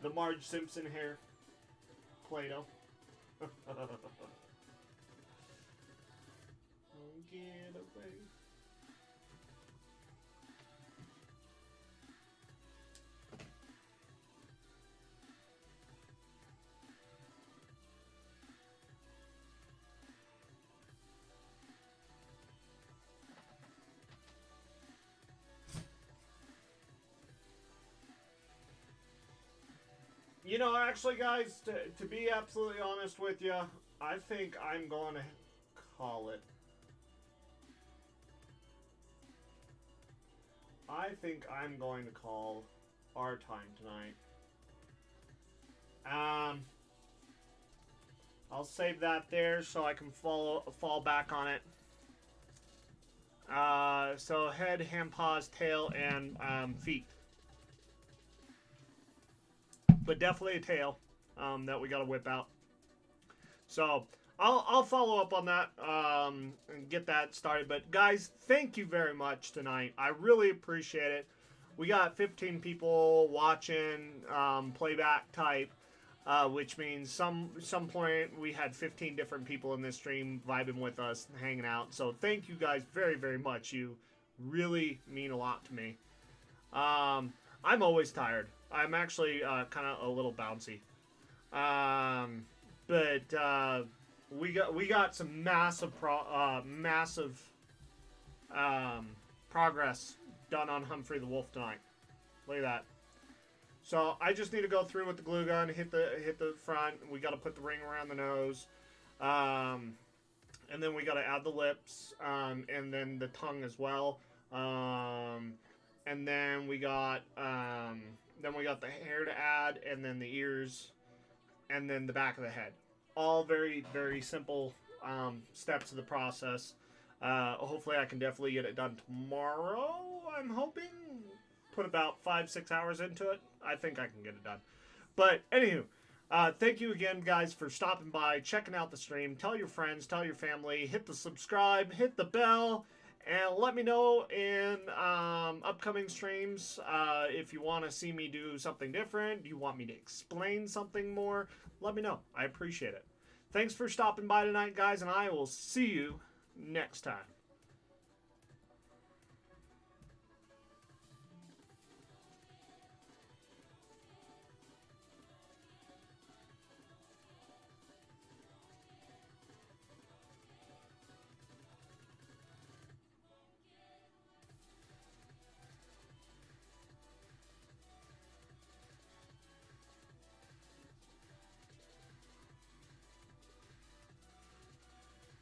The Marge Simpson hair. Play-Doh. Get away. You know, actually, guys, to be absolutely honest with you, I think I'm going to call it. I think I'm going to call our time tonight. I'll save that there so I can fall back on it. So head, hand, paws, tail, and feet. But definitely a tail that we got to whip out. So I'll follow up on that and get that started. But guys, thank you very much tonight. I really appreciate it. We got 15 people watching playback type, which means some point we had 15 different people in this stream vibing with us, hanging out. So thank you guys very, very much. You really mean a lot to me. I'm always tired. I'm actually kind of a little bouncy. But we got some massive progress done on Humphrey the Wolf tonight. Look at that. So I just need to go through with the glue gun, hit the front. We got to put the ring around the nose. And then we got to add the lips, and then the tongue as well. And then we got the hair to add, and then the ears, and then the back of the head. All very, very simple steps of the process. Hopefully, I can definitely get it done tomorrow. I'm hoping. Put about 5-6 hours into it. I think I can get it done. But anywho, thank you again, guys, for stopping by, checking out the stream. Tell your friends, tell your family, hit the subscribe, hit the bell, and let me know in upcoming streams if you want to see me do something different. Do you want me to explain something more? Let me know. I appreciate it. Thanks for stopping by tonight, guys, and I will see you next time.